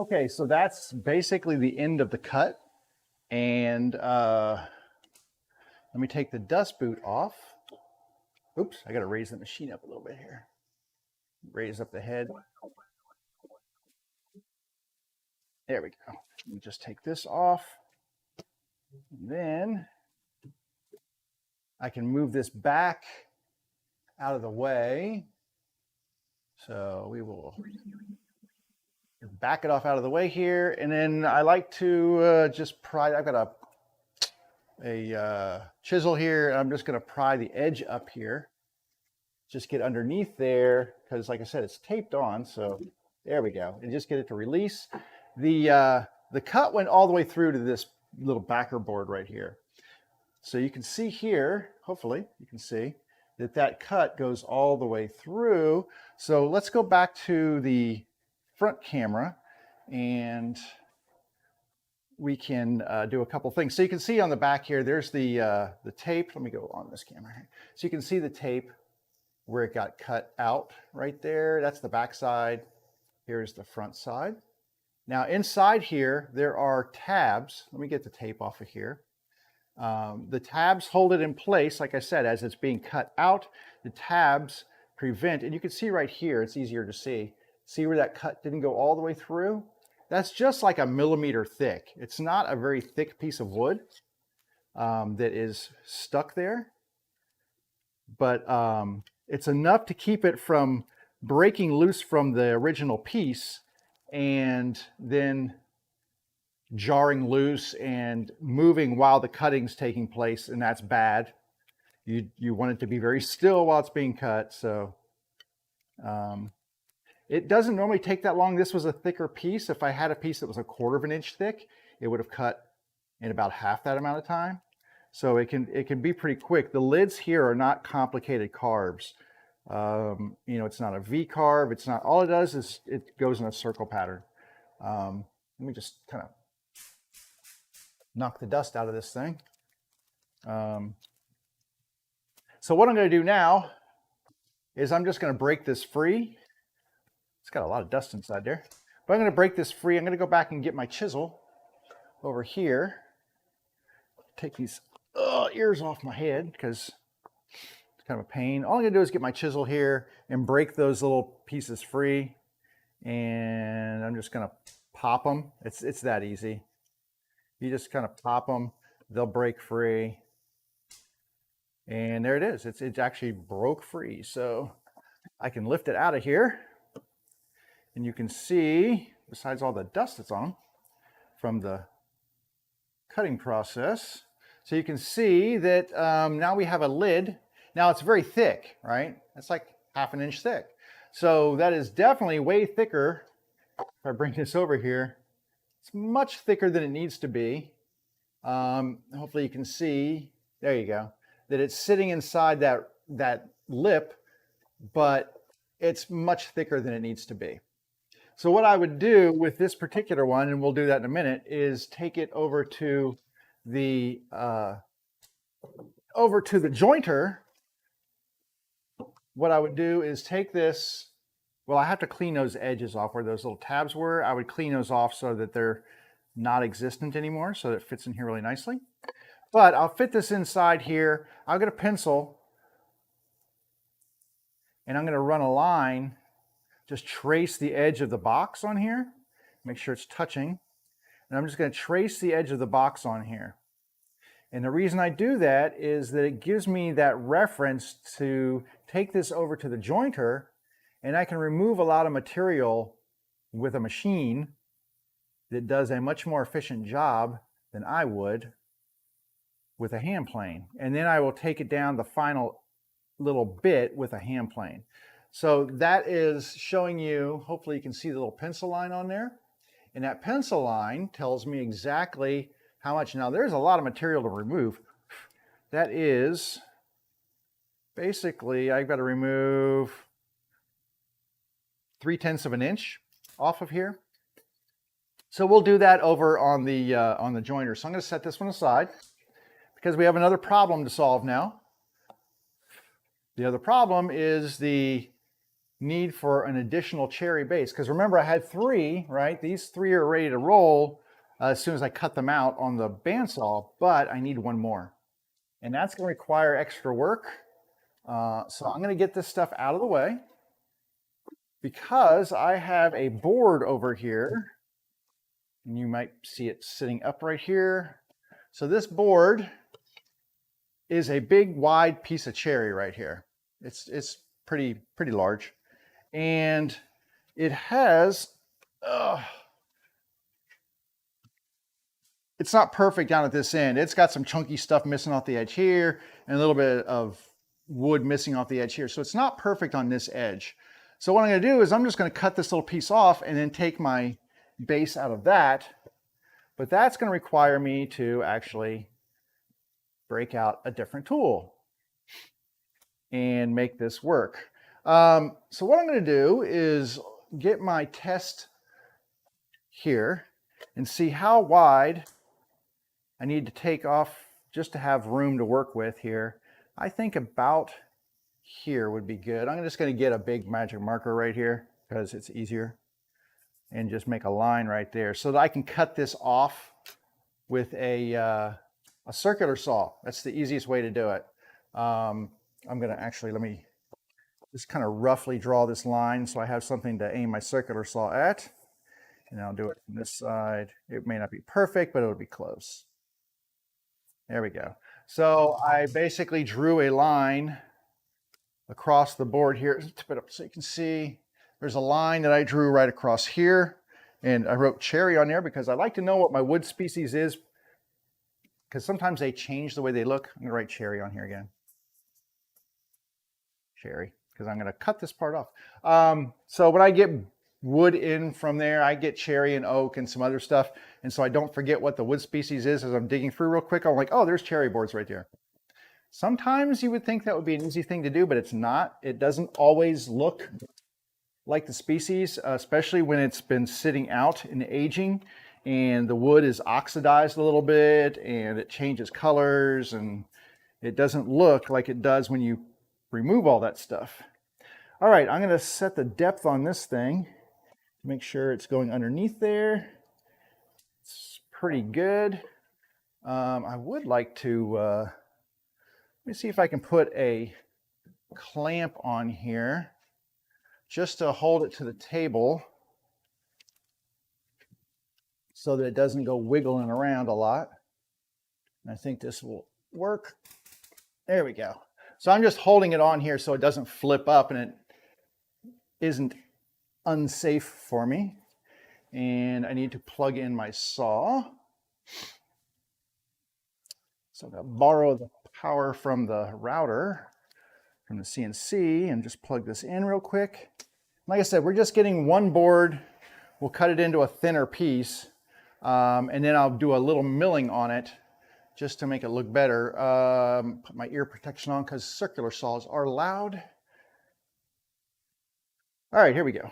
Okay, so that's basically the end of the cut. And let me take the dust boot off. Oops, I got to raise the machine up a little bit here. Raise up the head. There we go. Let me just take this off. And then I can move this back out of the way. So we will back it off out of the way here. And then I like to just pry, I've got a chisel here. I'm just going to pry the edge up here. Just get underneath there, because like I said, it's taped on. So there we go. And just get it to release. The cut went all the way through to this little backer board right here. So you can see here, hopefully you can see that that cut goes all the way through. So let's go back to the front camera and we can do a couple things. So you can see on the back here, there's the tape. Let me go on this camera here. So you can see the tape where it got cut out right there. That's the back side. Here's the front side. Now inside here, there are tabs. Let me get the tape off of here. The tabs hold it in place, like I said, as it's being cut out. The tabs prevent, and you can see right here, it's easier to see. See where that cut didn't go all the way through? That's just like a millimeter thick. It's not a very thick piece of wood that is stuck there, but it's enough to keep it from breaking loose from the original piece and then jarring loose and moving while the cutting's taking place, and that's bad. You want it to be very still while it's being cut. So it doesn't normally take that long. This was a thicker piece. If I had a piece that was 1/4 of an inch thick, it would have cut in about half that amount of time. So it can be pretty quick. The lids here are not complicated carves. You know, it's not a V carve. It's not, all it does is it goes in a circle pattern. Let me just kind of knock the dust out of this thing. So what I'm going to do now is I'm just going to break this free. It's got a lot of dust inside there, but I'm going to break this free. I'm going to go back and get my chisel over here. Take these ears off my head because it's kind of a pain. All I'm going to do is get my chisel here and break those little pieces free. And I'm just going to pop them. It's that easy. You just kind of pop them, they'll break free. And there it is. It actually broke free. So I can lift it out of here. And you can see, besides all the dust that's on from the cutting process, so you can see that now we have a lid. Now it's very thick, right? It's like 1/2 inch thick. So that is definitely way thicker. If I bring this over here, it's much thicker than it needs to be. Hopefully you can see, there you go, that it's sitting inside that lip, but it's much thicker than it needs to be. So what I would do with this particular one, and we'll do that in a minute, is take it over to the jointer. What I would do is take this, well, I have to clean those edges off where those little tabs were. I would clean those off so that they're not existent anymore, so that it fits in here really nicely. But I'll fit this inside here. I'll get a pencil and I'm going to run a line, just trace the edge of the box on here, make sure it's touching. And I'm just going to trace the edge of the box on here. And the reason I do that is that it gives me that reference to take this over to the jointer, and I can remove a lot of material with a machine that does a much more efficient job than I would with a hand plane. And then I will take it down the final little bit with a hand plane. So that is showing you, hopefully you can see the little pencil line on there. And that pencil line tells me exactly how much. Now there's a lot of material to remove. That is basically, I've got to remove 3/10 of an inch off of here. So we'll do that over on the jointer. So I'm going to set this one aside because we have another problem to solve now. The other problem is the need for an additional cherry base. Because remember, I had 3, right? These 3 are ready to roll as soon as I cut them out on the bandsaw, but I need 1 more. And that's going to require extra work. So I'm going to get this stuff out of the way because I have a board over here. And you might see it sitting up right here. So this board is a big, wide piece of cherry right here. It's pretty large. And it has, it's not perfect down at this end. It's got some chunky stuff missing off the edge here and a little bit of wood missing off the edge here. So it's not perfect on this edge. So what I'm going to do is I'm just going to cut this little piece off and then take my base out of that. But that's going to require me to actually break out a different tool and make this work. So what I'm going to do is get my test here and see how wide I need to take off just to have room to work with here. I think about here would be good. I'm just going to get a big magic marker right here because it's easier and just make a line right there so that I can cut this off with a circular saw. That's the easiest way to do it. I'm going to actually, let me just kind of roughly draw this line so I have something to aim my circular saw at. And I'll do it from this side. It may not be perfect, but it'll be close. There we go. So I basically drew a line across the board here. Tip it up so you can see. There's a line that I drew right across here. And I wrote cherry on there because I like to know what my wood species is, because sometimes they change the way they look. I'm going to write cherry on here again. Cherry, because I'm going to cut this part off. So when I get wood in from there, I get cherry and oak and some other stuff. And so I don't forget what the wood species is as I'm digging through real quick. I'm like, oh, there's cherry boards right there. Sometimes you would think that would be an easy thing to do, but it's not. It doesn't always look like the species, especially when it's been sitting out and aging and the wood is oxidized a little bit and it changes colors and it doesn't look like it does when you remove all that stuff. All right, I'm going to set the depth on this thing. Make sure it's going underneath there. It's pretty good. I would like to, let me see if I can put a clamp on here just to hold it to the table so that it doesn't go wiggling around a lot. And I think this will work. There we go. So I'm just holding it on here so it doesn't flip up and it isn't unsafe for me. And I need to plug in my saw. So I'm going to borrow the power from the router, from the CNC, and just plug this in real quick. Like I said, we're just getting 1 board. We'll cut it into a thinner piece, and then I'll do a little milling on it just to make it look better. Put my ear protection on because circular saws are loud. All right, here we go.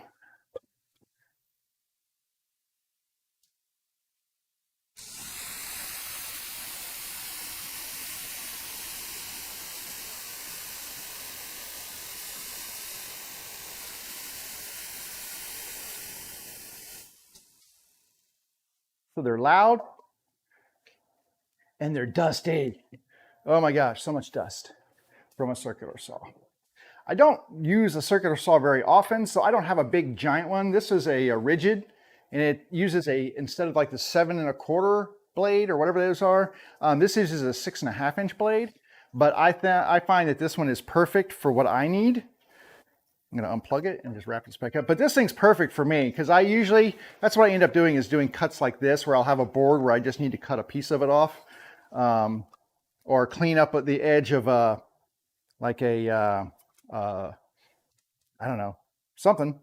So they're loud and they're dusty. Oh my gosh, so much dust from a circular saw. I don't use a circular saw very often, so I don't have a big giant one. This is a rigid, and it uses instead of like the 7 1/4 blade or whatever those are, this uses a 6 1/2 inch blade. But I find that this one is perfect for what I need. I'm going to unplug it and just wrap this back up. But this thing's perfect for me because that's what I end up doing, is doing cuts like this where I'll have a board where I just need to cut a piece of it off, or clean up at the edge of I don't know, something.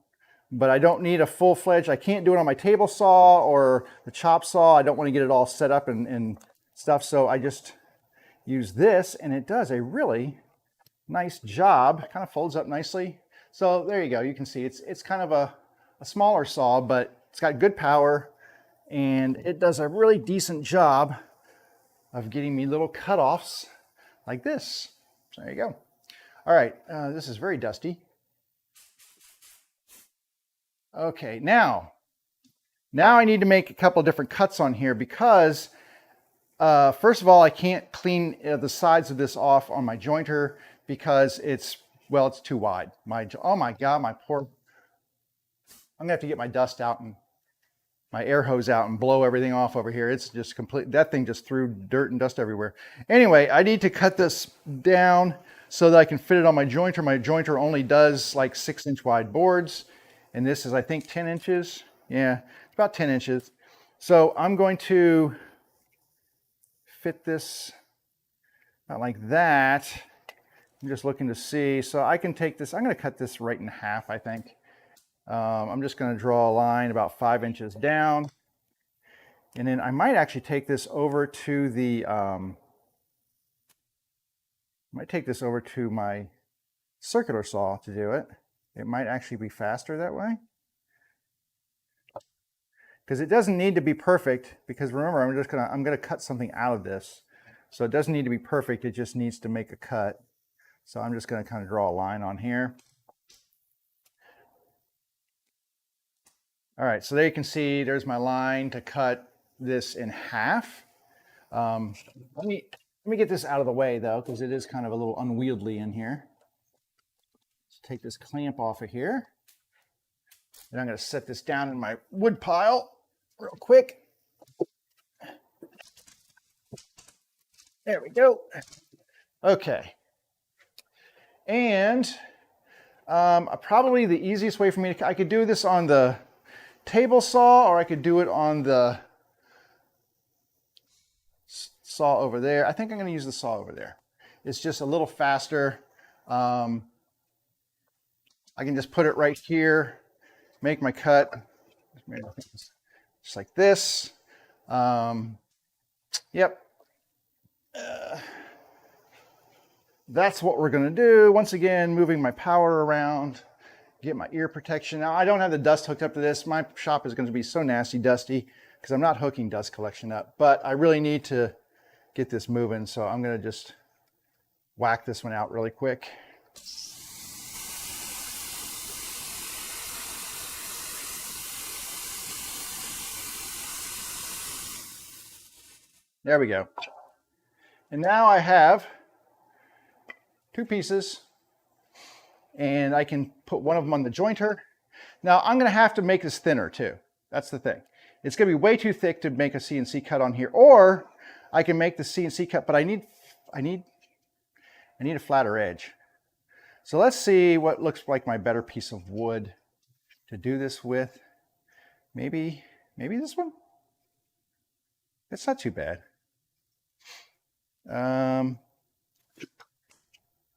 But I don't need a full-fledged, I can't do it on my table saw or the chop saw. I don't want to get it all set up and stuff. So I just use this and it does a really nice job. Kind of folds up nicely. So there you go. You can see it's kind of a smaller saw, but it's got good power and it does a really decent job of getting me little cutoffs like this. So there you go. All right, this is very dusty. Okay, now I need to make a couple of different cuts on here because first of all, I can't clean the sides of this off on my jointer because it's too wide. Oh my God, my poor, I'm gonna have to get my dust out and my air hose out and blow everything off over here. It's just complete, that thing just threw dirt and dust everywhere. Anyway, I need to cut this down so that I can fit it on my jointer. My jointer only does like 6-inch wide boards. And this is, I think, 10 inches. Yeah, it's about 10 inches. So I'm going to fit this out like that. I'm just looking to see. So I can take this, I'm going to cut this right in half, I think. I'm just going to draw a line about 5 inches down. And then I might actually take this over to the, my circular saw to do it. It might actually be faster that way. Because it doesn't need to be perfect, because remember, I'm gonna cut something out of this. So it doesn't need to be perfect, it just needs to make a cut. So I'm just gonna kind of draw a line on here. All right, so there you can see there's my line to cut this in half. Let me get this out of the way though, because it is kind of a little unwieldy in here. Let's take this clamp off of here. And I'm gonna set this down in my wood pile real quick. There we go. Okay. And probably the easiest way for me to, I could do this on the table saw, or I could do it on the saw over there. I think I'm going to use the saw over there. It's just a little faster. I can just put it right here, make my cut, just like this. Yep. That's what we're going to do. Once again, moving my power around, get my ear protection. Now, I don't have the dust hooked up to this. My shop is going to be so nasty dusty because I'm not hooking dust collection up, but I really need to get this moving. So I'm going to just whack this one out really quick. There we go. And now I have 2 pieces, and I can put one of them on the jointer. Now I'm going to have to make this thinner too. That's the thing. It's going to be way too thick to make a CNC cut on here, or I can make the CNC cut, but I need a flatter edge. So let's see what looks like my better piece of wood to do this with. Maybe this one. It's not too bad.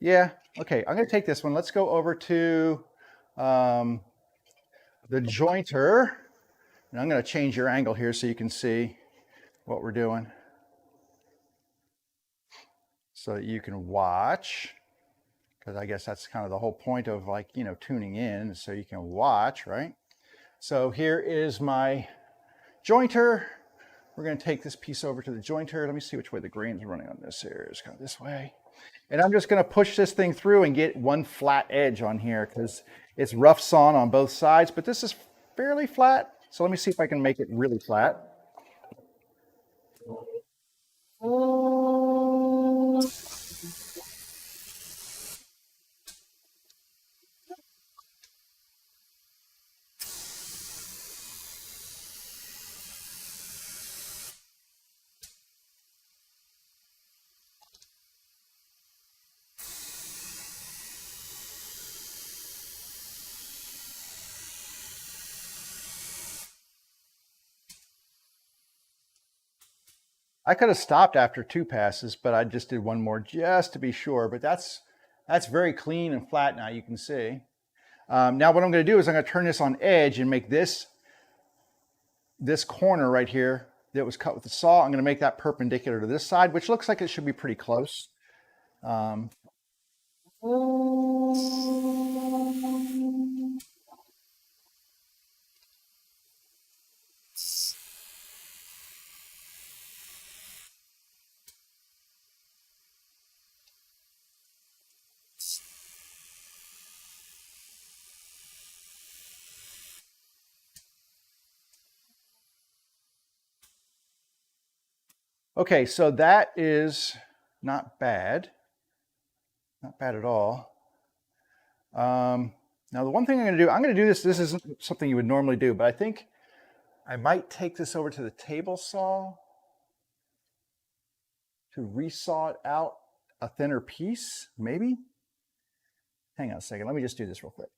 Yeah, okay, I'm gonna take this one. Let's go over to the jointer. And I'm gonna change your angle here so you can see what we're doing. So that you can watch, because I guess that's kind of the whole point of, like, you know, tuning in, so you can watch, right? So here is my jointer. We're gonna take this piece over to the jointer. Let me see which way the grain's running on this here. It's kind of this way. And I'm just going to push this thing through and get one flat edge on here because it's rough sawn on both sides, but this is fairly flat. So let me see if I can make it really flat. I could have stopped after 2 passes, but I just did one more just to be sure. But that's very clean and flat now, you can see. Now what I'm going to do is I'm going to turn this on edge and make this corner right here that was cut with the saw. I'm going to make that perpendicular to this side, which looks like it should be pretty close. Okay, so that is not bad. Not bad at all. Now the one thing I'm going to do this isn't something you would normally do, but I think I might take this over to the table saw to resaw it out a thinner piece, maybe? Hang on a second, let me just do this real quick.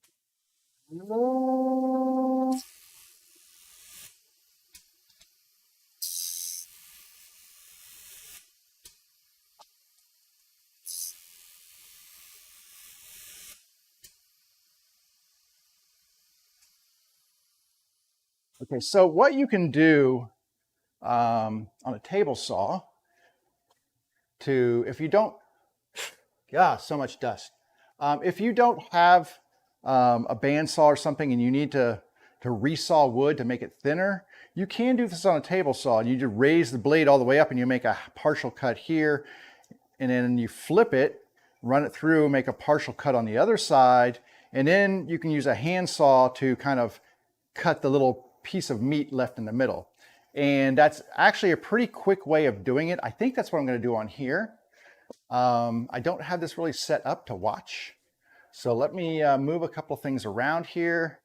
Okay, so what you can do on a table saw if you don't, so much dust. If you don't have a bandsaw or something and you need to resaw wood to make it thinner, you can do this on a table saw. You just raise the blade all the way up and you make a partial cut here, and then you flip it, run it through, make a partial cut on the other side, and then you can use a handsaw to kind of cut the little piece of meat left in the middle. And that's actually a pretty quick way of doing it. I think that's what I'm going to do on here. I don't have this really set up to watch. So let me move a couple of things around here.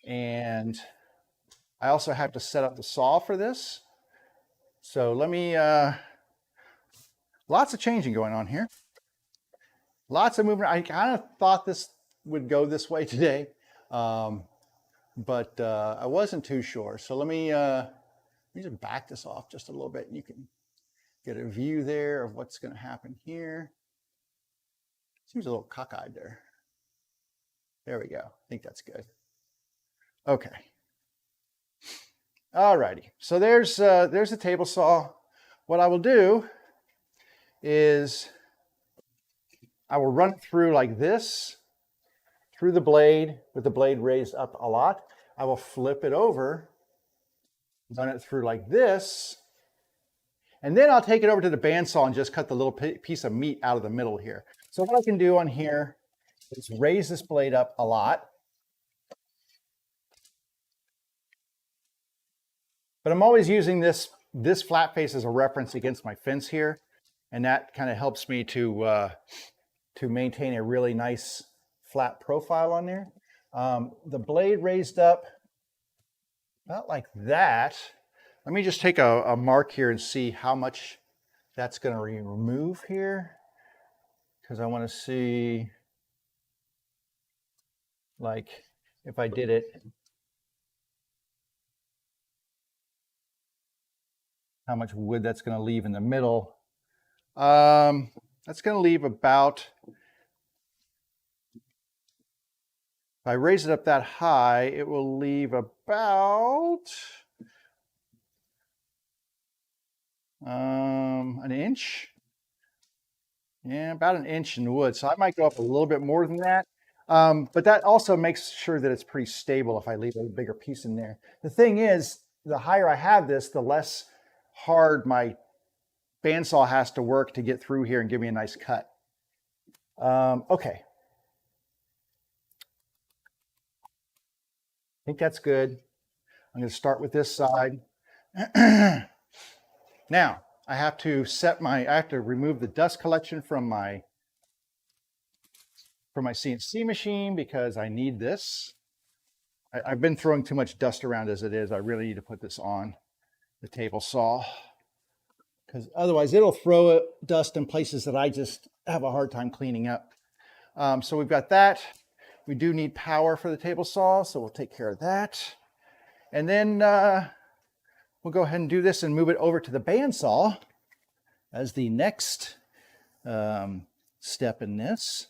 And I also have to set up the saw for this. So let me, lots of changing going on here. Lots of movement. I kind of thought this would go this way today, but I wasn't too sure. So let me just back this off just a little bit. You can get a view there of what's going to happen here. Seems a little cockeyed there. There we go. I think that's good. Okay. All righty. So there's the table saw. What I will do is I will run it through like this, through the blade, with the blade raised up a lot. I will flip it over, run it through like this, and then I'll take it over to the bandsaw and just cut the little piece of meat out of the middle here. So what I can do on here is raise this blade up a lot. But I'm always using this flat face as a reference against my fence here. And that kind of helps me to maintain a really nice flat profile on there. The blade raised up about like that. Let me just take a mark here and see how much that's going to remove here, because I want to see, like, if I did it, how much wood that's going to leave in the middle. That's going to leave about, if I raise it up that high, it will leave about an inch. Yeah, about an inch in wood. So I might go up a little bit more than that. But that also makes sure that it's pretty stable if I leave a bigger piece in there. The thing is, the higher I have this, the less hard my bandsaw has to work to get through here and give me a nice cut. Okay. I think that's good. I'm going to start with this side. Now, I have to remove the dust collection from my CNC machine because I need this. I've been throwing too much dust around as it is. I really need to put this on the table saw, because otherwise it'll throw dust in places that I just have a hard time cleaning up. So we've got that. We do need power for the table saw, so we'll take care of that. And then we'll go ahead and do this and move it over to the bandsaw as the next step in this.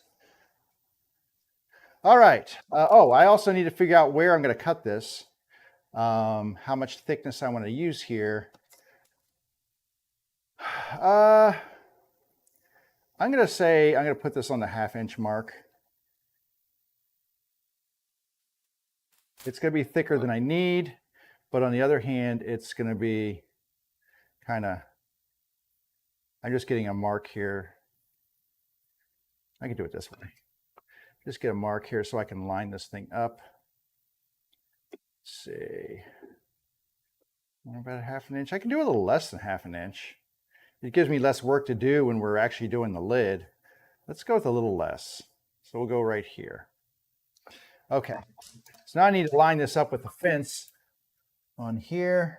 All right. I also need to figure out where I'm going to cut this, how much thickness I want to use here. I'm going to put this on the 1/2 inch mark. It's going to be thicker than I need, but on the other hand, it's going to be I'm just getting a mark here. I can do it this way. Just get a mark here so I can line this thing up. Let's see. About 1/2 inch. I can do a little less than 1/2 inch. it gives me less work to do when we're actually doing the lid. Let's go with a little less. So we'll go right here. Okay, so now I need to line this up with the fence on here.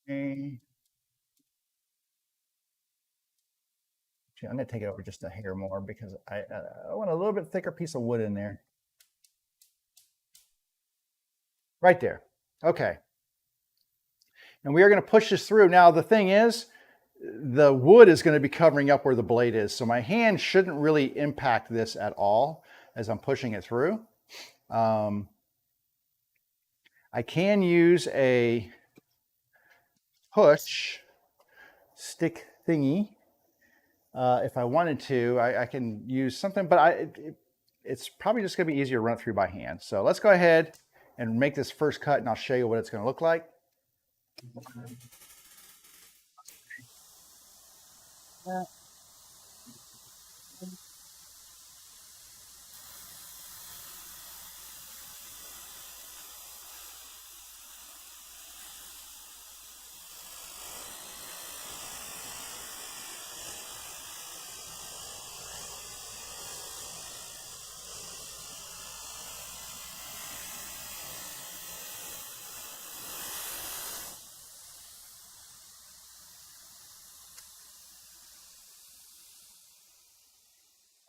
Okay. I'm going to take it over just a hair more because I want a little bit thicker piece of wood in there. Right there. Okay. And we are going to push this through. Now, the thing is, the wood is going to be covering up where the blade is. So my hand shouldn't really impact this at all as I'm pushing it through. I can use a push stick thingy if I wanted to. I can use something, but it's probably just going to be easier to run it through by hand. So let's go ahead and make this first cut, and I'll show you what it's going to look like.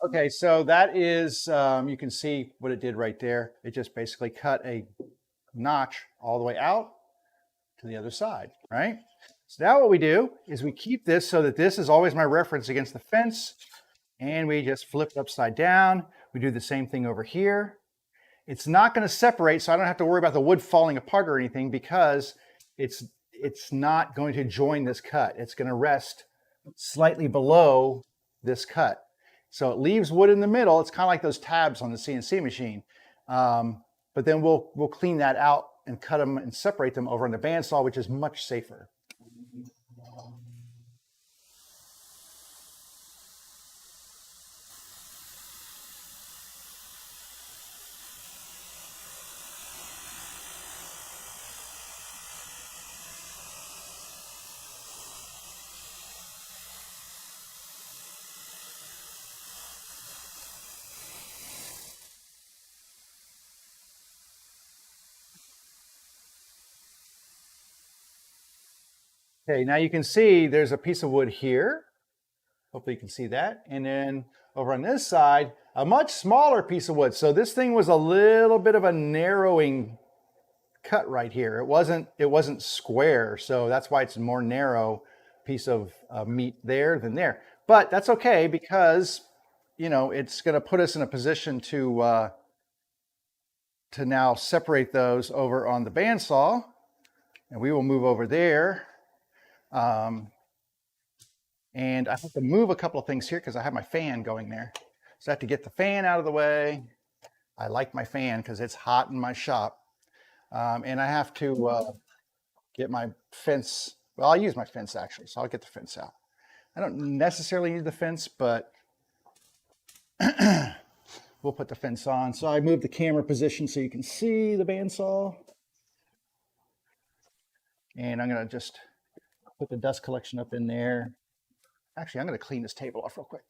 Okay, so that is, you can see what it did right there. It just basically cut a notch all the way out to the other side, right? So now what we do is we keep this so that this is always my reference against the fence, and we just flip it upside down. We do the same thing over here. It's not going to separate, so I don't have to worry about the wood falling apart or anything because it's not going to join this cut. It's going to rest slightly below this cut. So it leaves wood in the middle. It's kind of like those tabs on the CNC machine. But then we'll clean that out and cut them and separate them over on the bandsaw, which is much safer. Okay, now you can see there's a piece of wood here. Hopefully you can see that. And then over on this side, a much smaller piece of wood. So this thing was a little bit of a narrowing cut right here. It wasn't square. So that's why it's a more narrow piece of meat there than there. But that's okay because, you know, it's going to put us in a position to now separate those over on the bandsaw. And we will move over there. And I have to move a couple of things here because I have my fan going there. So I have to get the fan out of the way. I like my fan because it's hot in my shop. And I have to get my fence. Well, I'll use my fence actually, so I'll get the fence out. I don't necessarily need the fence, but we'll put the fence on. So I moved the camera position so you can see the bandsaw. And I'm going to just put the dust collection up in there. Actually, I'm going to clean this table off real quick.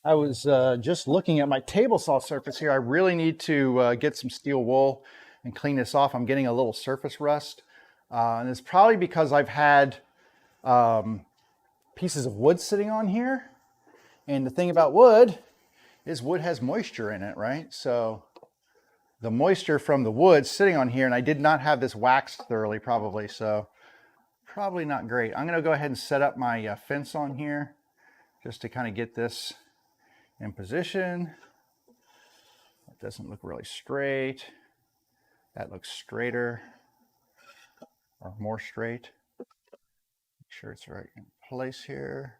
I was just looking at my table saw surface here. I really need to get some steel wool and clean this off. I'm getting a little surface rust. And it's probably because I've had pieces of wood sitting on here. And the thing about wood is wood has moisture in it, right? So the moisture from the wood sitting on here, and I did not have this waxed thoroughly probably, so probably not great. I'm gonna go ahead and set up my fence on here just to kind of get this in position. It doesn't look really straight. That looks straighter or more straight. Make sure it's right in place here.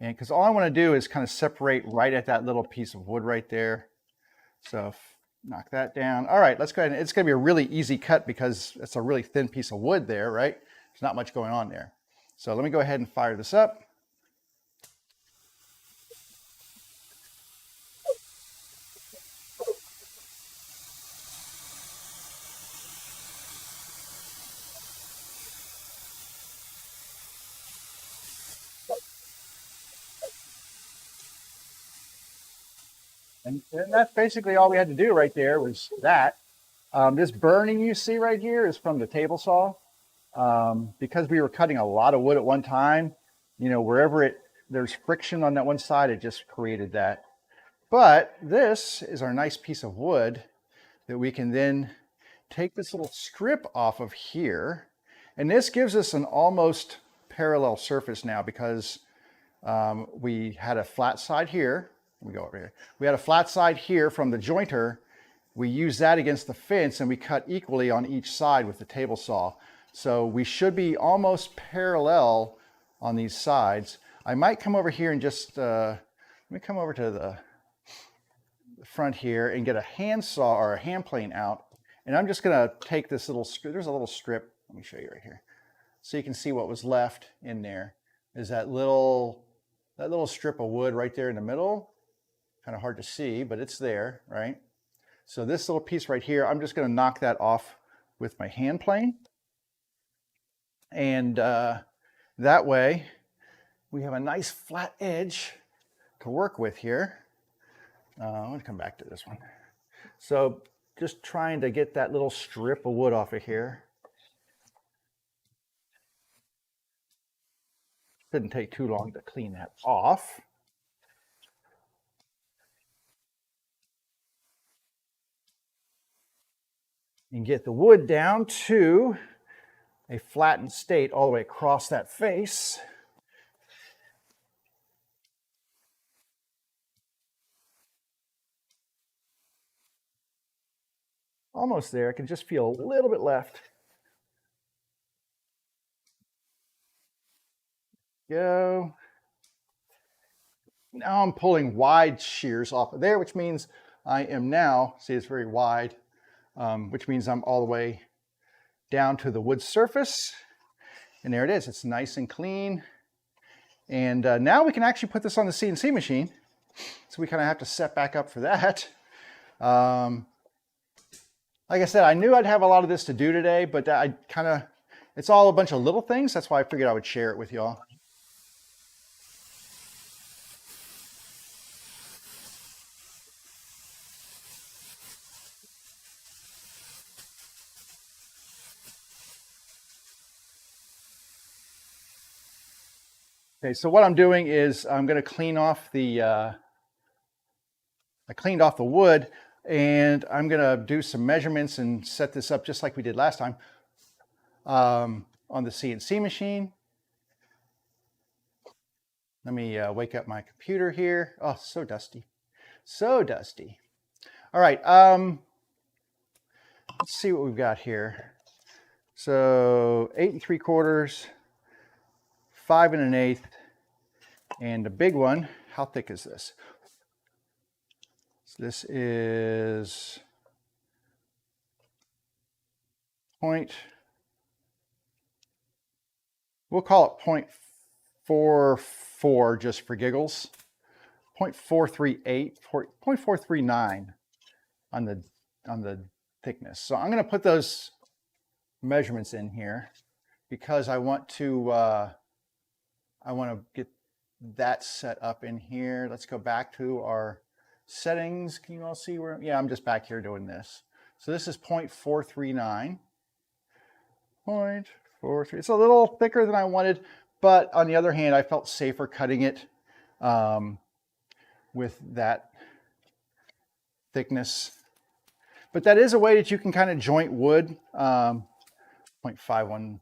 And because all I want to do is kind of separate right at that little piece of wood right there. So knock that down. All right, let's go ahead. It's going to be a really easy cut because it's a really thin piece of wood there, right? There's not much going on there. So let me go ahead and fire this up. And that's basically all we had to do right there was that. This burning you see right here is from the table saw. Because we were cutting a lot of wood at one time, you know, wherever there's friction on that one side, it just created that. But this is our nice piece of wood that we can then take this little strip off of here. And this gives us an almost parallel surface now because we had a flat side here. Let me go over here. We had a flat side here from the jointer. We use that against the fence and we cut equally on each side with the table saw. So we should be almost parallel on these sides. I might come over here and just, let me come over to the front here and get a handsaw or a hand plane out. And I'm just gonna take this little strip, there's a little strip, let me show you right here. So you can see what was left in there is that little strip of wood right there in the middle. Kind of hard to see, but it's there, right? So this little piece right here, I'm just gonna knock that off with my hand plane. And that way we have a nice flat edge to work with here. I'm gonna come back to this one. So just trying to get that little strip of wood off of here. Didn't take too long to clean that off. And get the wood down to a flattened state all the way across that face. Almost there. I can just feel a little bit left. Go. Now I'm pulling wide shears off of there, which means I am now, see it's very wide, which means I'm all the way down to the wood surface. And there it is. It's nice and clean. And now we can actually put this on the CNC machine. So we kind of have to set back up for that. Like I said, I knew I'd have a lot of this to do today, but it's all a bunch of little things. That's why I figured I would share it with y'all. Okay, so what I'm doing is I'm going to clean off I cleaned off the wood, and I'm going to do some measurements and set this up just like we did last time on the CNC machine. Let me wake up my computer here. Oh, so dusty. So dusty. All right, let's see what we've got here. So 8 3/4, 5 1/8, and the big one, how thick is this? So this is we'll call it 0.44 just for giggles. 0.438, 0.439 on the thickness. So I'm going to put those measurements in here because I want to get that set up in here. Let's go back to our settings. Can you all see where? Yeah, I'm just back here doing this. So this is 0.439. 0.43. It's a little thicker than I wanted, but on the other hand, I felt safer cutting it with that thickness. But that is a way that you can kind of joint wood. 0.5135,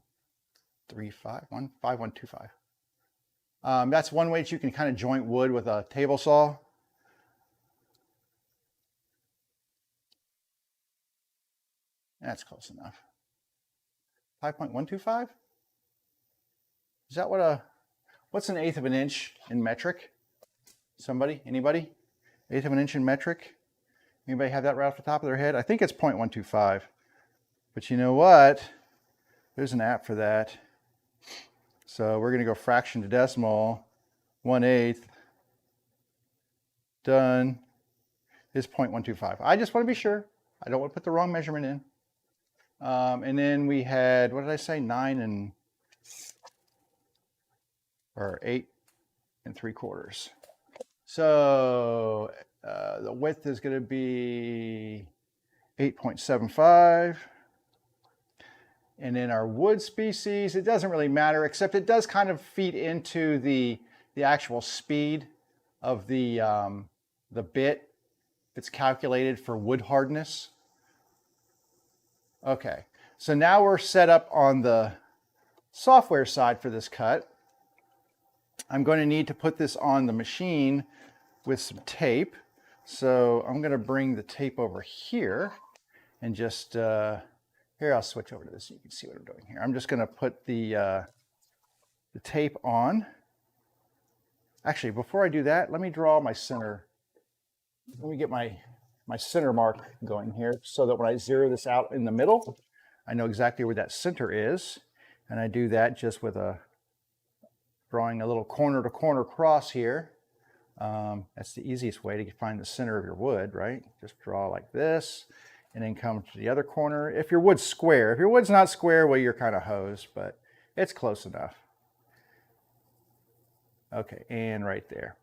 5125. That's one way that you can kind of joint wood with a table saw. That's close enough. 5.125? Is that what's an 1/8 of an inch in metric? Somebody? Anybody? 1/8 of an inch in metric? Anybody have that right off the top of their head? I think it's 0.125. But you know what? There's an app for that. So we're going to go fraction to decimal. 1/8 done is 0.125. I just want to be sure. I don't want to put the wrong measurement in. And then we had, what did I say? 8 3/4. So the width is going to be 8.75. And then our wood species, it doesn't really matter, except it does kind of feed into the actual speed of the bit. It's calculated for wood hardness. Okay, so now we're set up on the software side for this cut. I'm going to need to put this on the machine with some tape. So I'm going to bring the tape over here and just, here, I'll switch over to this so you can see what I'm doing here. I'm just going to put the tape on. Actually, before I do that, let me draw my center. Let me get my center mark going here so that when I zero this out in the middle, I know exactly where that center is. And I do that just with drawing a little corner to corner cross here. That's the easiest way to find the center of your wood, right? Just draw like this and then come to the other corner. If your wood's square, if your wood's not square, well, you're kind of hosed, but it's close enough. Okay, and right there.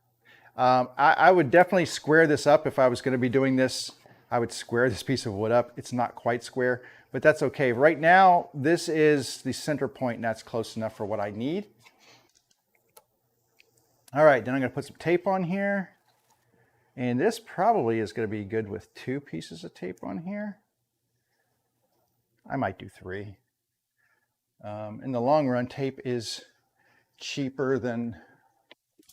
I would definitely square this up if I was going to be doing this. I would square this piece of wood up. It's not quite square, but that's okay. Right now, this is the center point, and that's close enough for what I need. All right, then I'm going to put some tape on here. And this probably is going to be good with 2 pieces of tape on here. I might do 3. In the long run, tape is cheaper than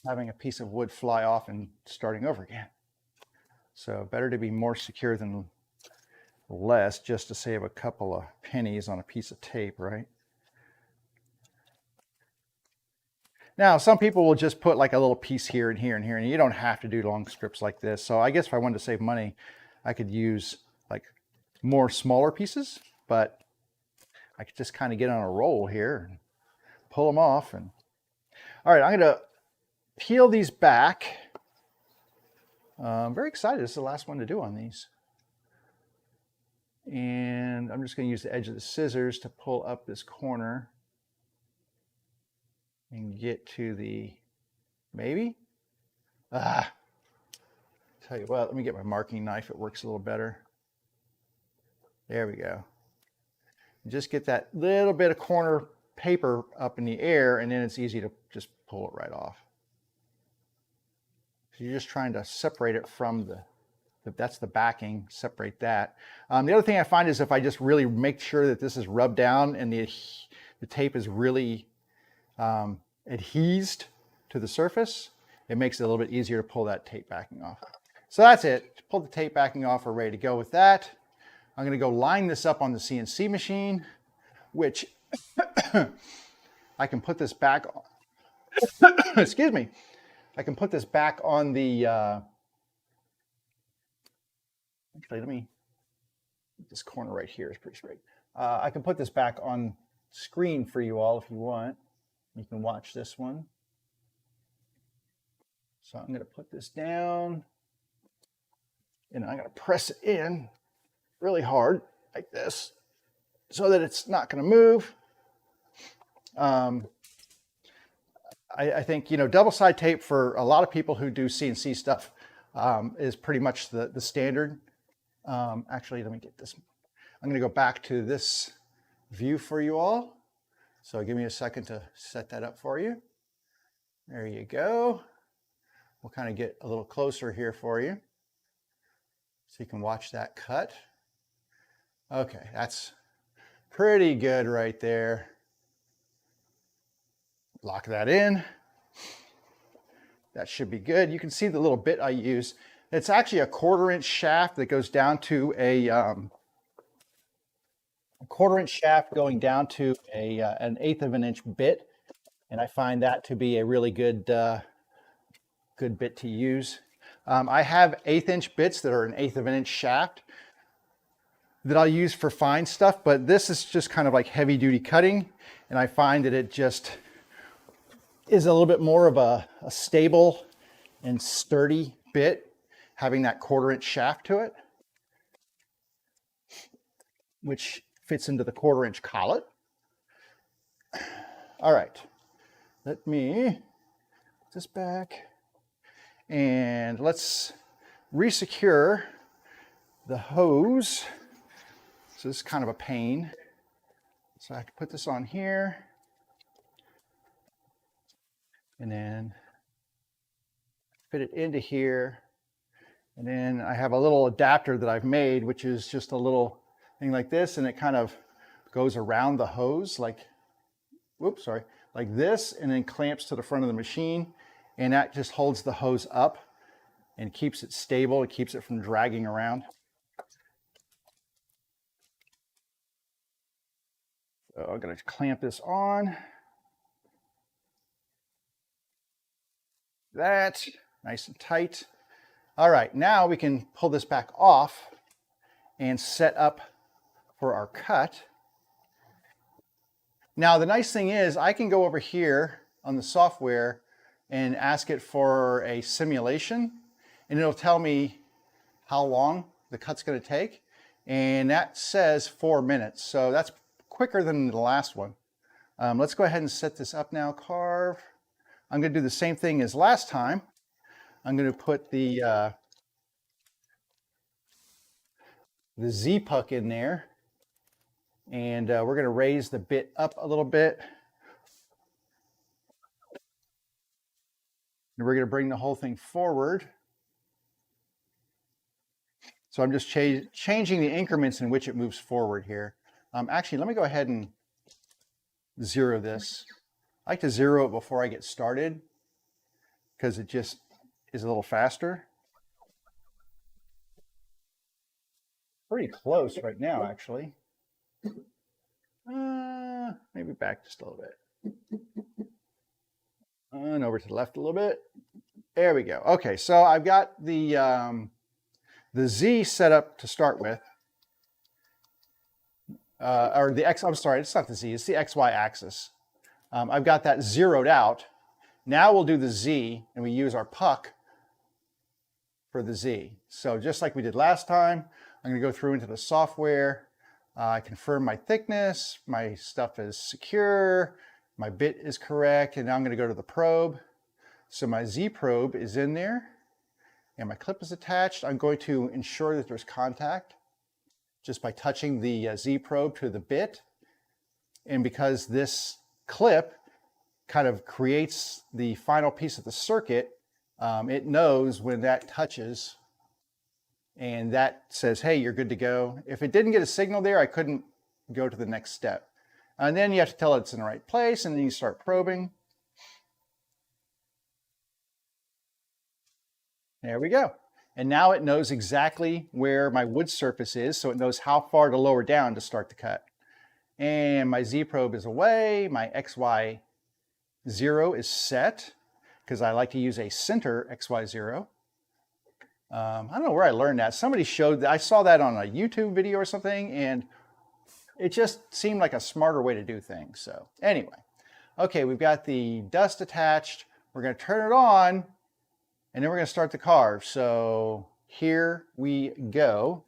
having a piece of wood fly off and starting over again. So better to be more secure than less, just to save a couple of pennies on a piece of tape, right? Now, some people will just put like a little piece here and here and here, and you don't have to do long strips like this. So I guess if I wanted to save money, I could use like more smaller pieces, but I could just kind of get on a roll here and pull them off. And all right, I'm going to peel these back. I'm very excited. This is the last one to do on these. And I'm just going to use the edge of the scissors to pull up this corner and get to the, maybe? Tell you what, let me get my marking knife. It works a little better. There we go. Just get that little bit of corner paper up in the air, and then it's easy to just pull it right off. So you're just trying to separate it from that's the backing, separate that. The other thing I find is if I just really make sure that this is rubbed down and the tape is really adhesed to the surface, it makes it a little bit easier to pull that tape backing off. So that's it. Pull the tape backing off. We're ready to go with that. I'm going to go line this up on the CNC machine, which I can put this back on. Excuse me. I can put this back on the, actually, let me, this corner right here is pretty straight. I can put this back on screen for you all if you want. You can watch this one. So I'm going to put this down and I'm going to press it in really hard like this so that it's not going to move. I think, you know, double side tape for a lot of people who do CNC stuff is pretty much the standard. Actually, let me get this. I'm going to go back to this view for you all. So give me a second to set that up for you. There you go. We'll kind of get a little closer here for you so you can watch that cut. Okay, that's pretty good right there. Lock that in. That should be good. You can see the little bit I use. It's actually a 1/4 inch shaft that goes down to a 1/4 inch shaft going down to an 1/8 of an inch bit, and I find that to be a really good good bit to use. I have 1/8 inch bits that are an 1/8 of an inch shaft that I'll use for fine stuff, but this is just kind of like heavy duty cutting, and I find that it just is a little bit more of a stable and sturdy bit, having that 1/4 inch shaft to it, which fits into the 1/4 inch collet. All right, let me put this back and let's resecure the hose. So this is kind of a pain. So I have to put this on here and then fit it into here. And then I have a little adapter that I've made, which is just a little thing like this, and it kind of goes around the hose like, whoops, sorry, like this, and then clamps to the front of the machine. And that just holds the hose up and keeps it stable. It keeps it from dragging around. So I'm going to clamp this on. That, nice and tight. All right, now we can pull this back off and set up for our cut. Now, the nice thing is I can go over here on the software and ask it for a simulation, and it'll tell me how long the cut's going to take. And that says 4 minutes. So that's quicker than the last one. Let's go ahead and set this up now. Carve. I'm going to do the same thing as last time. I'm going to put the Z-puck in there. And we're going to raise the bit up a little bit. And we're going to bring the whole thing forward. So I'm just changing the increments in which it moves forward here. Actually, let me go ahead and zero this. I like to zero it before I get started because it just is a little faster. Pretty close right now, actually. Maybe back just a little bit. And over to the left a little bit. There we go. Okay, so I've got the Z set up to start with. Or the X, I'm sorry, it's not the Z, it's the XY axis. I've got that zeroed out. Now we'll do the Z, and we use our puck for the Z. So just like we did last time, I'm going to go through into the software. I confirm my thickness, my stuff is secure, my bit is correct, and now I'm going to go to the probe. So my Z probe is in there, and my clip is attached. I'm going to ensure that there's contact just by touching the Z probe to the bit. And because this clip kind of creates the final piece of the circuit, it knows when that touches, and that says, hey, you're good to go. If it didn't get a signal there, I couldn't go to the next step. And then you have to tell it it's in the right place, and then you start probing. There we go. And now it knows exactly where my wood surface is, so it knows how far to lower down to start the cut. And my Z probe is away, my XY 0 is set, because I like to use a center XY 0. I don't know where I learned that. Somebody showed that. I saw that on a YouTube video or something, and it just seemed like a smarter way to do things. So anyway, okay, we've got the dust attached. We're going to turn it on, and then we're going to start the carve. So here we go.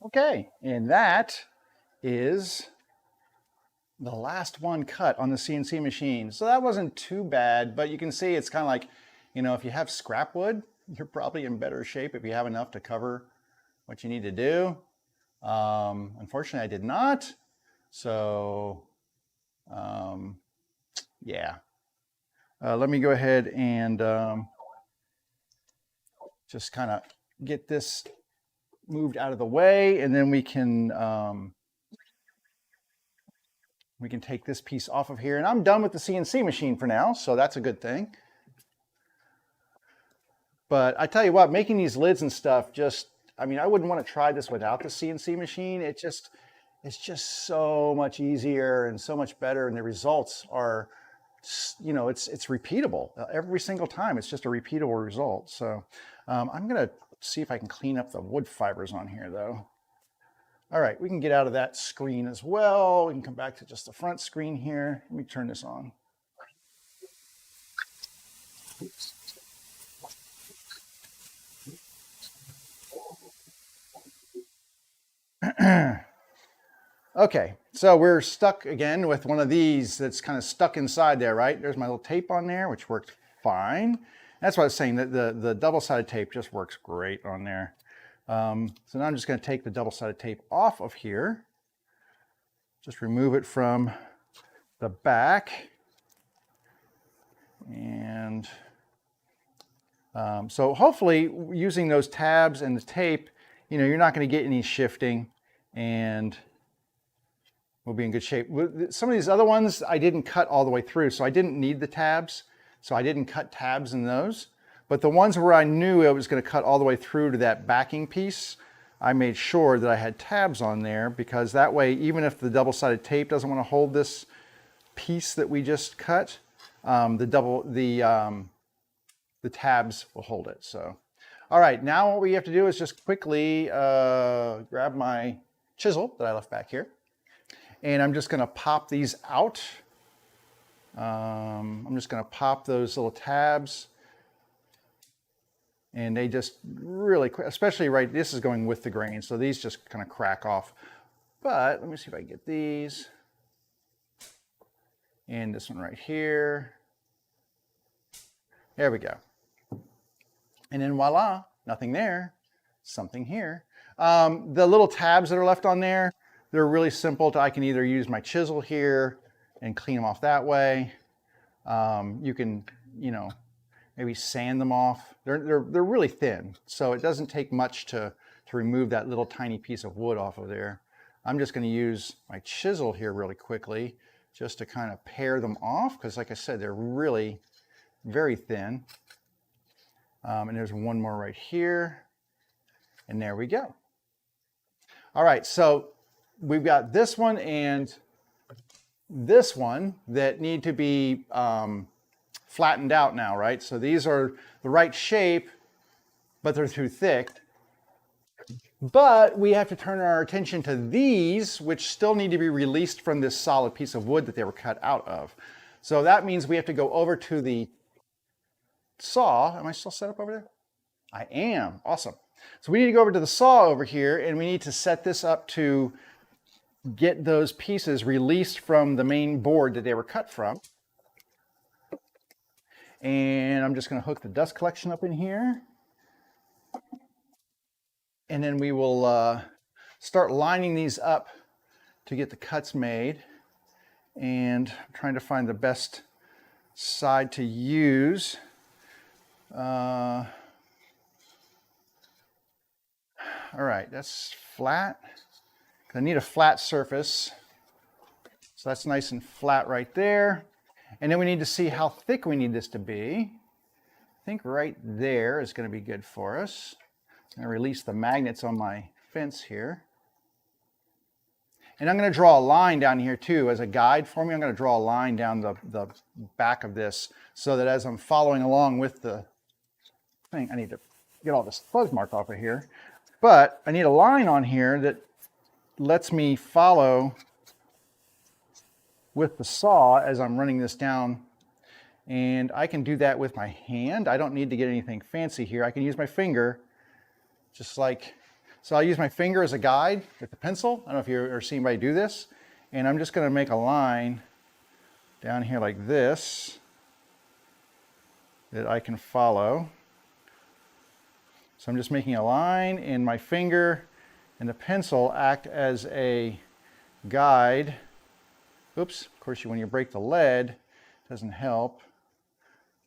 Okay, and that is the last one cut on the CNC machine. So that wasn't too bad, but you can see it's kind of like, you know, if you have scrap wood, you're probably in better shape if you have enough to cover what you need to do. Unfortunately, I did not. So, yeah. Let me go ahead and just kind of get this moved out of the way, and then we can take this piece off of here. And I'm done with the CNC machine for now, so that's a good thing. But I tell you what, making these lids and stuff, I mean, I wouldn't want to try this without the CNC machine. It's just so much easier and so much better, and the results are, you know, it's repeatable every single time. It's just a repeatable result. So I'm gonna see if I can clean up the wood fibers on here though. All right, we can get out of that screen as well. We can come back to just the front screen here. Let me turn this on. Okay, so we're stuck again with one of these that's kind of stuck inside there, right? There's my little tape on there, which worked fine. That's what I was saying, that the double-sided tape just works great on there. So now I'm just going to take the double-sided tape off of here. Just remove it from the back. And so hopefully using those tabs and the tape, you know, you're not going to get any shifting, and we'll be in good shape. Some of these other ones I didn't cut all the way through, so I didn't need the tabs. So I didn't cut tabs in those. But the ones where I knew I was going to cut all the way through to that backing piece, I made sure that I had tabs on there, because that way, even if the double-sided tape doesn't want to hold this piece that we just cut, the tabs will hold it. So, all right, now what we have to do is just quickly grab my chisel that I left back here, and I'm just going to pop these out. I'm just going to pop those little tabs, and they just really quick, especially right, this is going with the grain, so these just kind of crack off. But let me see if I can get these, and this one right here. There we go. And then voila, nothing there, something here. The little tabs that are left on there, they're really simple. I can either use my chisel here and clean them off that way. You can, you know, maybe sand them off. They're really thin, so it doesn't take much to remove that little tiny piece of wood off of there. I'm just going to use my chisel here really quickly just to kind of pare them off, because like I said, they're really very thin. And there's one more right here, and there we go. All right, so we've got this one and this one that need to be flattened out now, right? So these are the right shape, but they're too thick. But we have to turn our attention to these, which still need to be released from this solid piece of wood that they were cut out of. So that means we have to go over to the saw. Am I still set up over there? I am. Awesome. So we need to go over to the saw over here, and we need to set this up to get those pieces released from the main board that they were cut from. And I'm just going to hook the dust collection up in here. And then we will start lining these up to get the cuts made. And I'm trying to find the best side to use. All right, that's flat. I need a flat surface. So that's nice and flat right there. And then we need to see how thick we need this to be. I think right there is going to be good for us. I'm going to release the magnets on my fence here. And I'm going to draw a line down here too as a guide for me. I'm going to draw a line down the back of this so that as I'm following along with the thing, I need to get all this fuzz mark off of here. But I need a line on here that lets me follow with the saw as I'm running this down. And I can do that with my hand. I don't need to get anything fancy here. I can use my finger, just like So I'll use my finger as a guide with the pencil. I don't know if you've ever seen anybody do this. And I'm just going to make a line down here like this that I can follow. So I'm just making a line, and my finger and the pencil act as a guide. Oops, of course, when you break the lead, it doesn't help.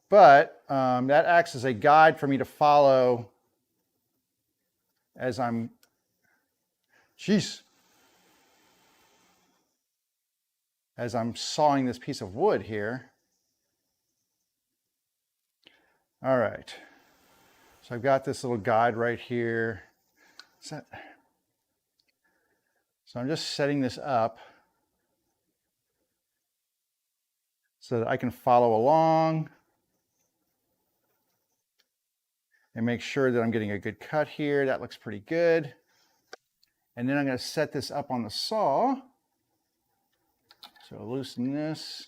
But that acts as a guide for me to follow as I'm, as I'm sawing this piece of wood here. All right, so I've got this little guide right here. So I'm just setting this up so that I can follow along and make sure that I'm getting a good cut here. That looks pretty good. And then I'm going to set this up on the saw. So loosen this,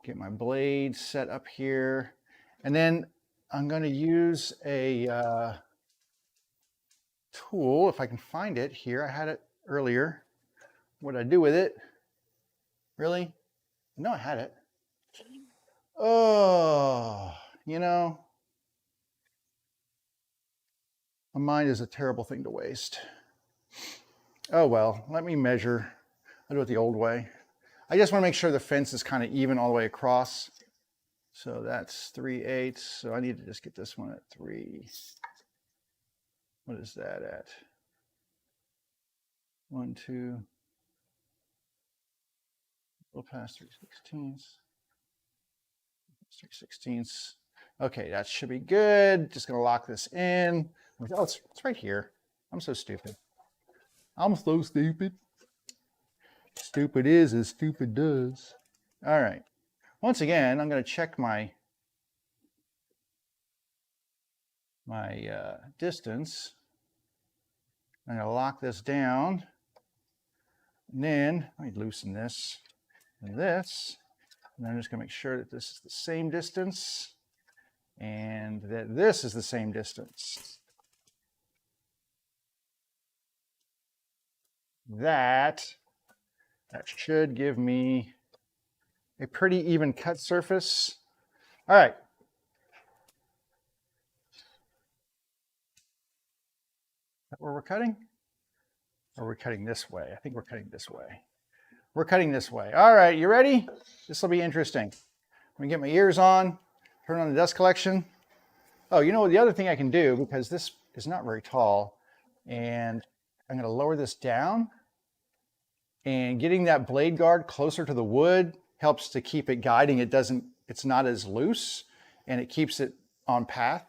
get my blade set up here. And then I'm going to use a tool, if I can find it here. I had it earlier. What did I do with it? Really? No, I had it. Oh, you know, my mind is a terrible thing to waste. Oh well, let me measure. I'll do it the old way. I just want to make sure the fence is kind of even all the way across. So that's 3/8. So I need to just get this one at 3. What is that at? 1, 2. We'll pass 3/16. 3/16. Okay, that should be good. Just gonna lock this in. Oh, it's right here. I'm so stupid. I'm so stupid. Stupid is as stupid does. All right. Once again, I'm going to check my distance. I'm going to lock this down. And then let me loosen this and this. And I'm just going to make sure that this is the same distance and that this is the same distance. That should give me a pretty even cut surface. All right. Is that where we're cutting? Or we're cutting this way? I think we're cutting this way. We're cutting this way. All right, you ready? This will be interesting. Let me get my ears on, turn on the dust collection. Oh, you know the other thing I can do, because this is not very tall, and I'm going to lower this down, and getting that blade guard closer to the wood helps to keep it guiding. It's not as loose, and it keeps it on path.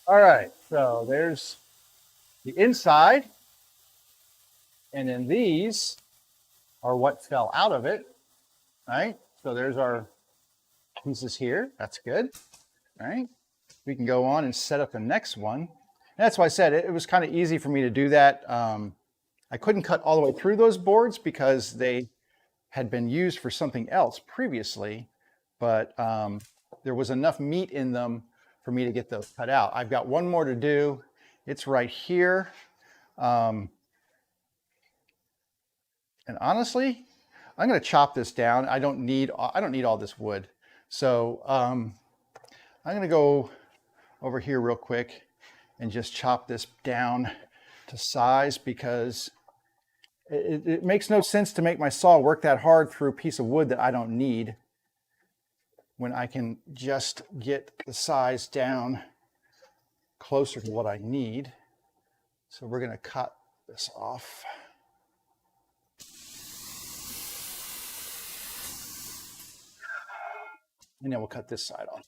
All right, so there's the inside, and then these are what fell out of it, right? So there's our pieces here. That's good, right? We can go on and set up the next one. And that's why I said it was kind of easy for me to do that. I couldn't cut all the way through those boards because they had been used for something else previously, but there was enough meat in them for me to get those cut out. I've got one more to do. It's right here. And honestly, I'm going to chop this down. I don't need all this wood. So I'm going to go over here real quick and just chop this down to size, because it makes no sense to make my saw work that hard through a piece of wood that I don't need, when I can just get the size down closer to what I need. So we're going to cut this off. And then we'll cut this side off.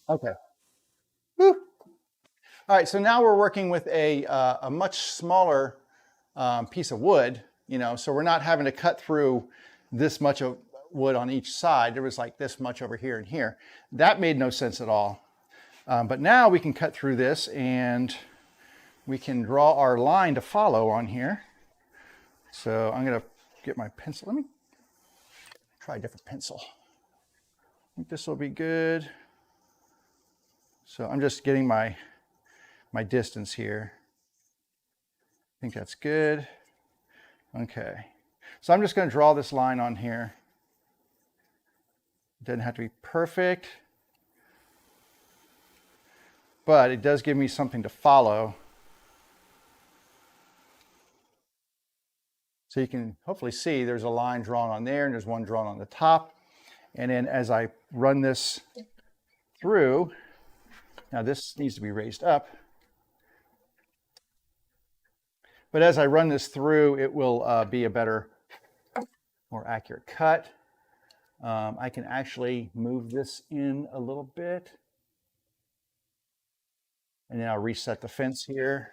Okay. Woo. All right, so now we're working with a much smaller piece of wood, so we're not having to cut through this much of wood on each side. There was like this much over here and here. That made no sense at all. But now we can cut through this and we can draw our line to follow on here. So I'm going to get my pencil. Let me try a different pencil. I think this will be good. So I'm just getting my distance here. I think that's good. Okay. So I'm just going to draw this line on here. It doesn't have to be perfect, but it does give me something to follow. So you can hopefully see there's a line drawn on there and there's one drawn on the top. And then as I run this through, now this needs to be raised up. But as I run this through, it will be a better, more accurate cut. I can actually move this in a little bit. And then I'll reset the fence here.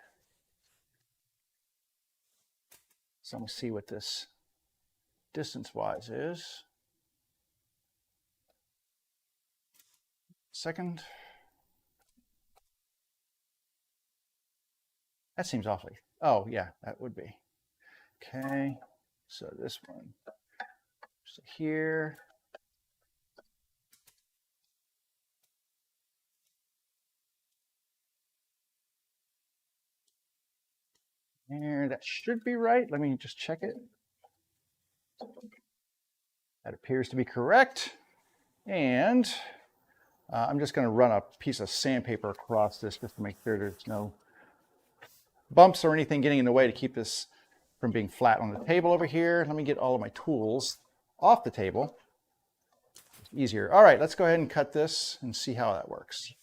So let me see what this distance-wise is. Second. That seems awfully. Oh, yeah, that would be. Okay, so this one. So here. There, that should be right. Let me just check it. That appears to be correct. And I'm just going to run a piece of sandpaper across this just to make sure there's no bumps or anything getting in the way to keep this from being flat on the table over here. Let me get all of my tools off the table. It's easier. All right, let's go ahead and cut this and see how that works.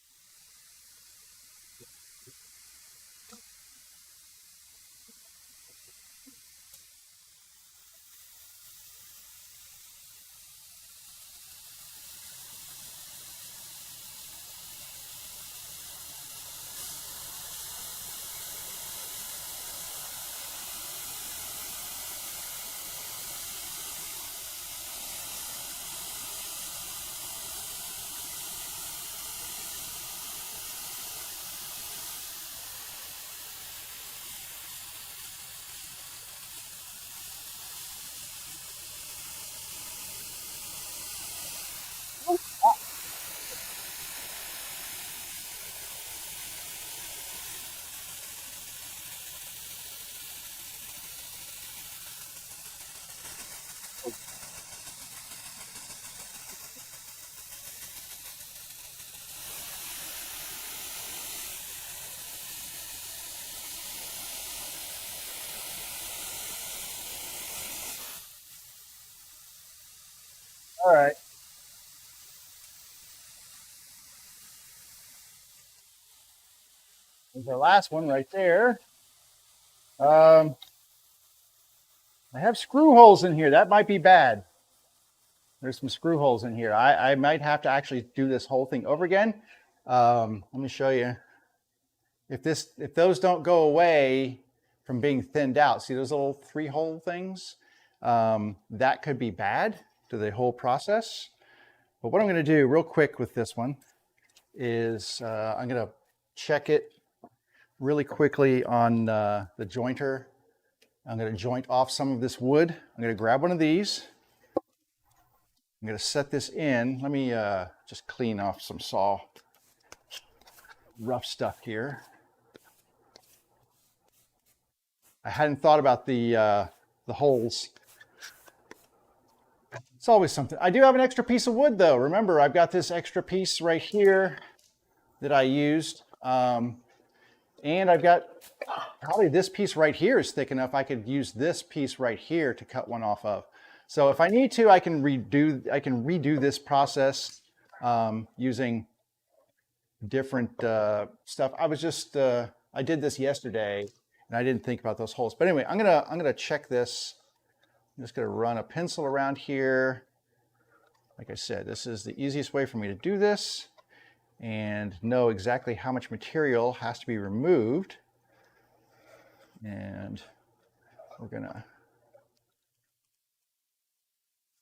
All right. There's our last one right there. I have screw holes in here. That might be bad. There's some screw holes in here. I might have to actually do this whole thing over again. Let me show you. If those don't go away from being thinned out, see those little 3-hole things? That could be bad to the whole process. But what I'm going to do real quick with this one is I'm going to check it really quickly on the jointer. I'm going to joint off some of this wood. I'm going to grab one of these. I'm going to set this in. Let me just clean off some saw rough stuff here. I hadn't thought about the holes. It's always something. I do have an extra piece of wood though. Remember, I've got this extra piece right here that I used. And I've got probably this piece right here is thick enough. I could use this piece right here to cut one off of. So if I need to, I can redo this process using different stuff. I was just I did this yesterday and I didn't think about those holes. But anyway, I'm gonna check this. I'm just gonna run a pencil around here. Like I said, this is the easiest way for me to do this and know exactly how much material has to be removed. And we're gonna,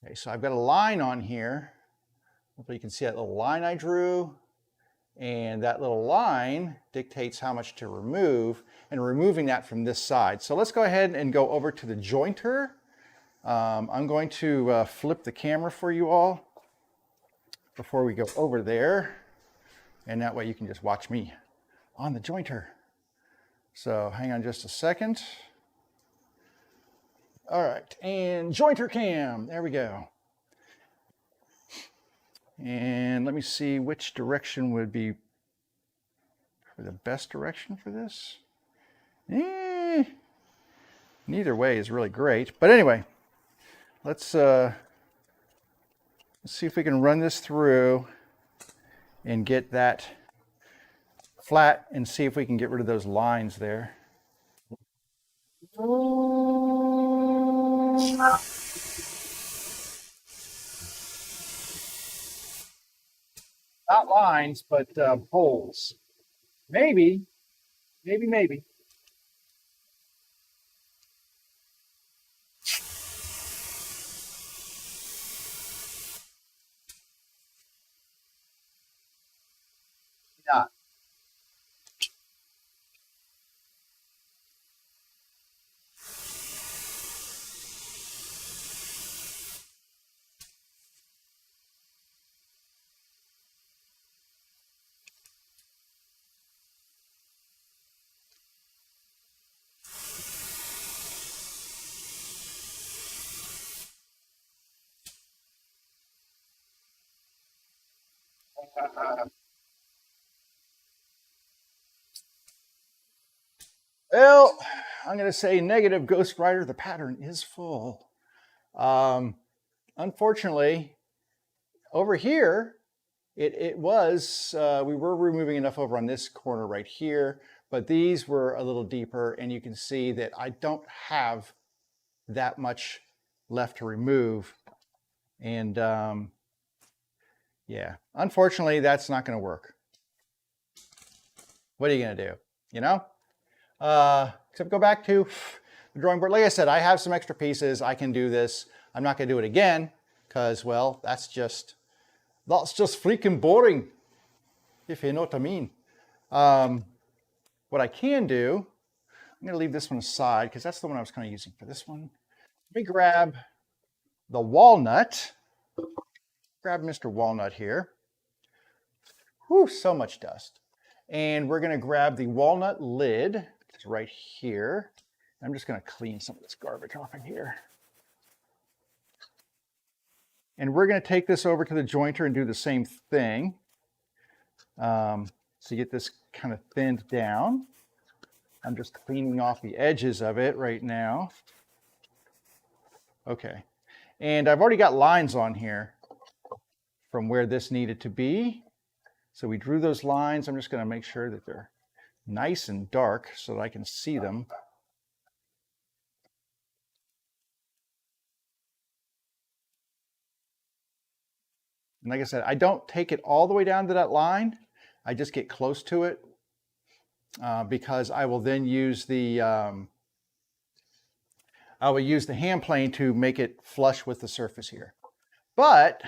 okay, so I've got a line on here. Hopefully you can see that little line I drew. And that little line dictates how much to remove, and removing that from this side. So let's go ahead and go over to the jointer. I'm going to flip the camera for you all before we go over there. And that way you can just watch me on the jointer. So hang on just a second. All right, and jointer cam, there we go. And let me see which direction would be the best direction for this. Neither way is really great. But anyway, let's see if we can run this through and get that flat and see if we can get rid of those lines there. Not lines, but holes. Maybe. Not. Well, I'm going to say negative, Ghost Rider. The pattern is full. Unfortunately, over here, it was, we were removing enough over on this corner right here, but these were a little deeper, and you can see that I don't have that much left to remove. And yeah, unfortunately, that's not going to work. What are you going to do? You know? Except go back to the drawing board. Like I said, I have some extra pieces. I can do this. I'm not going to do it again because, well, that's just freaking boring, if you know what I mean. What I can do, I'm going to leave this one aside because that's the one I was kind of using for this one. Let me grab the walnut. Grab Mr. Walnut here. Whew, so much dust. And we're going to grab the walnut lid, which is right here. I'm just going to clean some of this garbage off in here. And we're going to take this over to the jointer and do the same thing. So you get this kind of thinned down. I'm just cleaning off the edges of it right now. Okay. And I've already got lines on here from where this needed to be. So we drew those lines. I'm just going to make sure that they're nice and dark so that I can see them. And like I said, I don't take it all the way down to that line. I just get close to it because I will then use the hand plane to make it flush with the surface here. But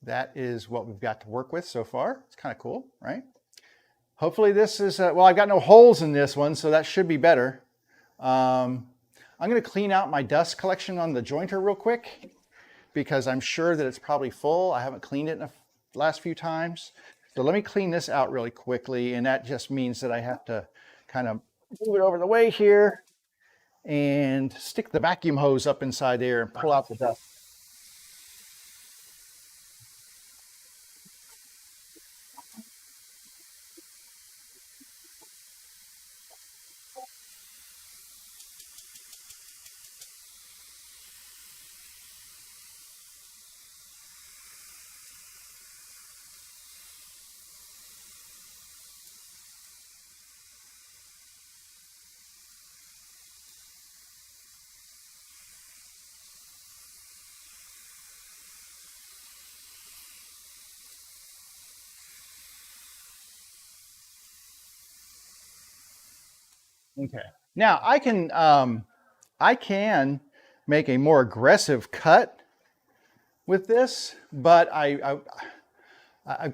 that is what we've got to work with so far. It's kind of cool, right? hopefully this is, well, I've got no holes in this one, so that should be better. I'm going to clean out my dust collection on the jointer real quick because I'm sure that it's probably full. I haven't cleaned it in the last few times. So let me clean this out really quickly, and that just means that I have to kind of move it over the way here and stick the vacuum hose up inside there and pull out the dust. Okay. Now I can make a more aggressive cut with this, but I've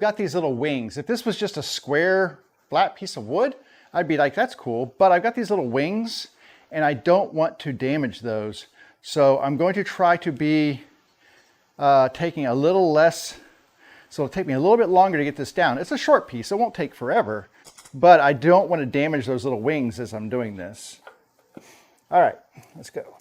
got these little wings. If this was just a square flat piece of wood, I'd be like, that's cool. But I've got these little wings and I don't want to damage those. So I'm going to try to be taking a little less. So it'll take me a little bit longer to get this down. It's a short piece, it won't take forever, but I don't want to damage those little wings as I'm doing this. All right, let's go.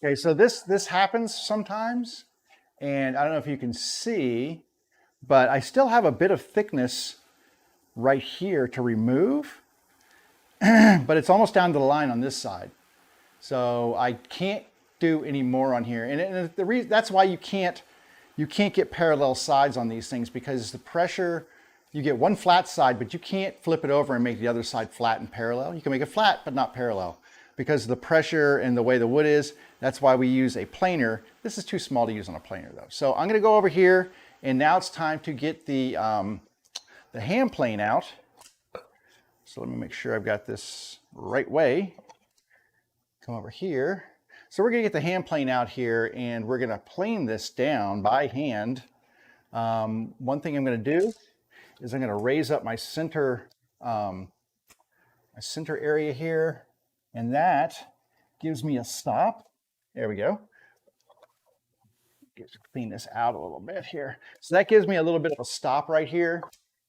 Okay, so this happens sometimes, and I don't know if you can see, but I still have a bit of thickness right here to remove, but it's almost down to the line on this side. So I can't do any more on here. And the reason that's why you can't get parallel sides on these things, because the pressure, you get one flat side, but you can't flip it over and make the other side flat and parallel. You can make it flat, but not parallel because of the pressure and the way the wood is. That's why we use a planer. This is too small to use on a planer though. So I'm gonna go over here, and now it's time to get the hand plane out. So let me make sure I've got this right way. Come over here. So we're gonna get the hand plane out here, and we're gonna plane this down by hand. One thing I'm gonna do is I'm gonna raise up my center area here, and that gives me a stop. There we go. clean this out a little bit here. So that gives me a little bit of a stop right here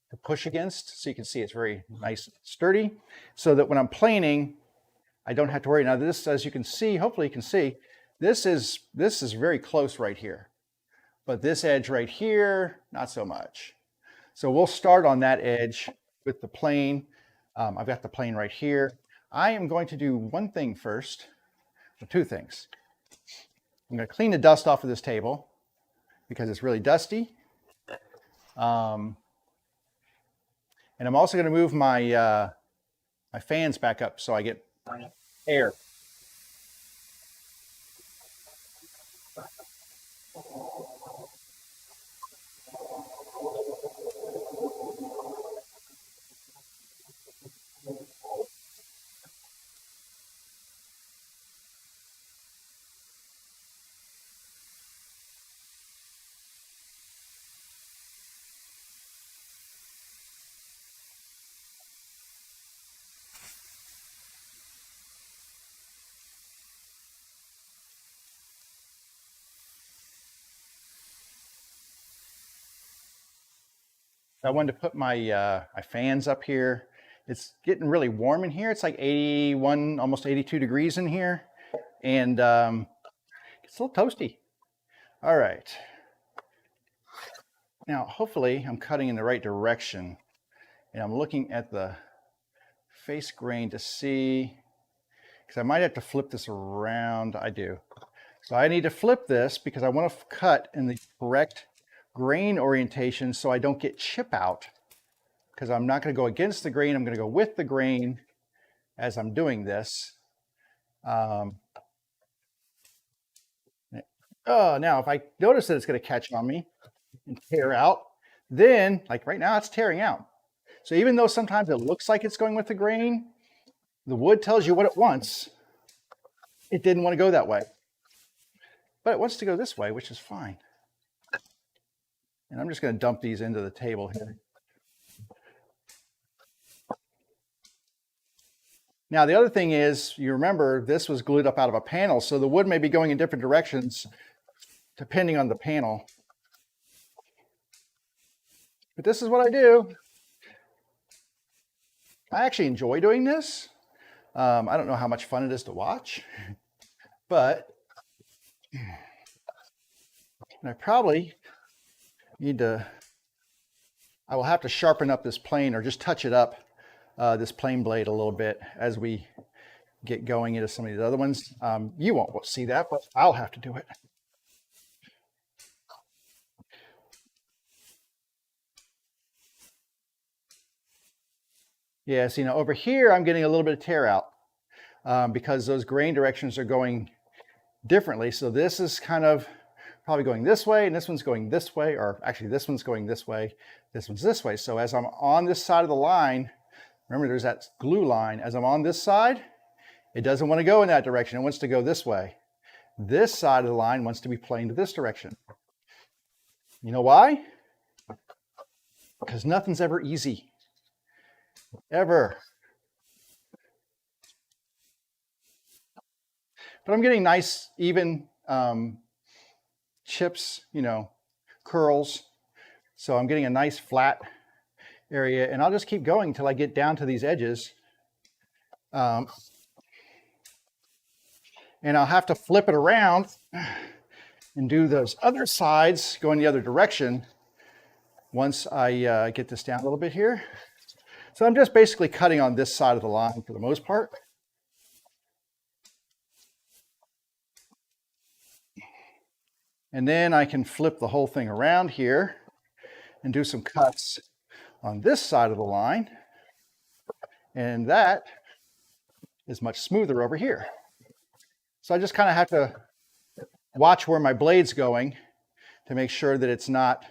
to push against. So you can see it's very nice and sturdy, so that when I'm planing, I don't have to worry. Now this, as you can see, hopefully you can see, this is very close right here. But this edge right here, not so much. So we'll start on that edge with the plane. I've got the plane right here. I am going to do one thing first, or two things. I'm going to clean the dust off of this table because it's really dusty. And I'm also going to move my, my fans back up so I get air. I wanted to put my, my fans up here. It's getting really warm in here. It's like 81, almost 82 degrees in here. And it's a little toasty. All right. Now, hopefully I'm cutting in the right direction. And I'm looking at the face grain to see, because I might have to flip this around. I do. So I need to flip this because I want to cut in the correct grain orientation so I don't get chip out, because I'm not going to go against the grain. I'm going to go with the grain as I'm doing this. Now if I notice that it's going to catch on me and tear out, then like right now it's tearing out. So even though sometimes it looks like it's going with the grain, the wood tells you what it wants. It didn't want to go that way, but it wants to go this way, which is fine. And I'm just going to dump these into the table here. Now, the other thing is, you remember this was glued up out of a panel, so the wood may be going in different directions depending on the panel. But this is what I do. I actually enjoy doing this. I don't know how much fun it is to watch, but I probably need to, I will have to sharpen up this plane or just touch it up, this plane blade a little bit as we get going into some of these other ones. You won't see that, but I'll have to do it. Yeah, so over here I'm getting a little bit of tear out because those grain directions are going differently. So this is kind of probably going this way, and this one's going this way, or actually this one's going this way, this one's this way. So as I'm on this side of the line, remember there's that glue line, as I'm on this side, it doesn't want to go in that direction, it wants to go this way. This side of the line wants to be playing to this direction. You know why? Because nothing's ever easy. Ever. But I'm getting nice, even chips, curls. So I'm getting a nice flat area, and I'll just keep going until I get down to these edges. And I'll have to flip it around and do those other sides going the other direction once I get this down a little bit here. So I'm just basically cutting on this side of the line for the most part. And then I can flip the whole thing around here and do some cuts on this side of the line. And that is much smoother over here. So I just kind of have to watch where my blade's going to make sure that it's not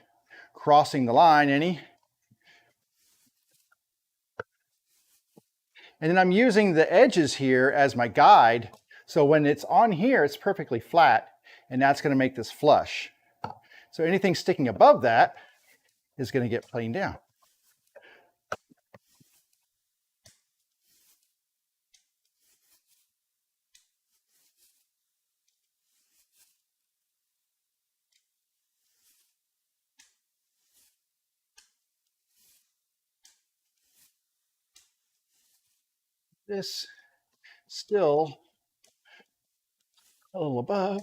crossing the line any. And then I'm using the edges here as my guide. So when it's on here, it's perfectly flat, and that's going to make this flush. So anything sticking above that is going to get planed down. this still a little above.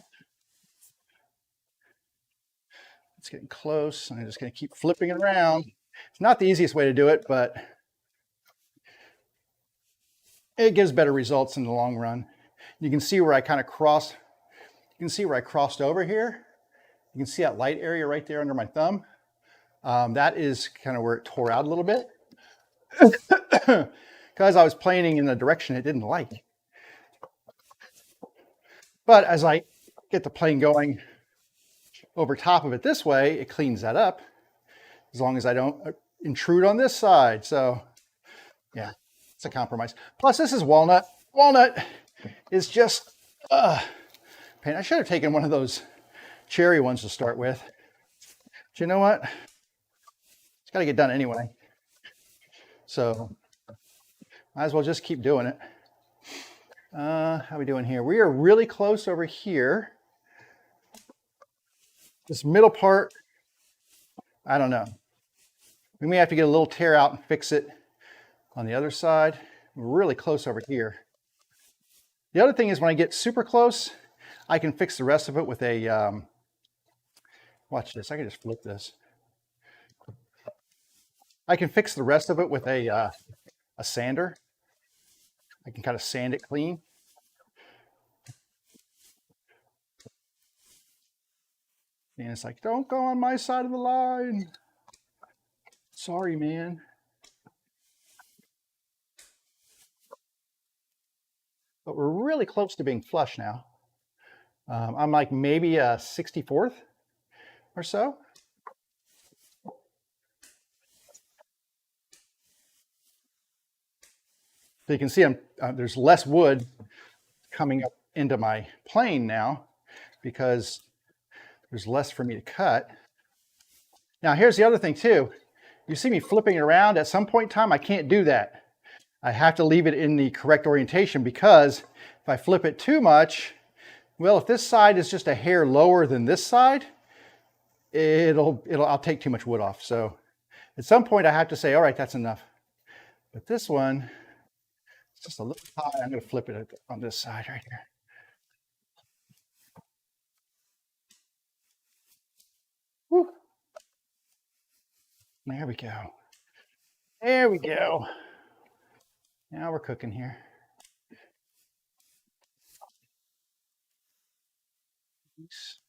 It's getting close. I'm just going to keep flipping it around. It's not the easiest way to do it, but it gives better results in the long run. You can see where I kind of crossed. You can see where I crossed over here. You can see that light area right there under my thumb. That is kind of where it tore out a little bit because I was planing in a direction it didn't like. But as I get the plane going over top of it this way, it cleans that up as long as I don't intrude on this side. So yeah, it's a compromise. Plus this is walnut. Walnut is just pain. I should have taken one of those cherry ones to start with. But you know what? It's got to get done anyway. So might as well just keep doing it. How are we doing here? We are really close over here. This middle part, I don't know. We may have to get a little tear out and fix it on the other side. We're really close over here. The other thing is when I get super close, I can fix the rest of it with a, watch this, I can just flip this. I can fix the rest of it with a sander. I can kind of sand it clean. And it's like, don't go on my side of the line. Sorry, man. But we're really close to being flush now. I'm like maybe a 64th or so. So you can see there's less wood coming up into my plane now because there's less for me to cut. Now here's the other thing too. You see me flipping it around. At some point in time, I can't do that. I have to leave it in the correct orientation because if I flip it too much, well, if this side is just a hair lower than this side, I'll take too much wood off. So at some point I have to say, all right, that's enough. But this one, it's just a little high. I'm going to flip it on this side right here. Woo. There we go. There we go. Now we're cooking here. Nice.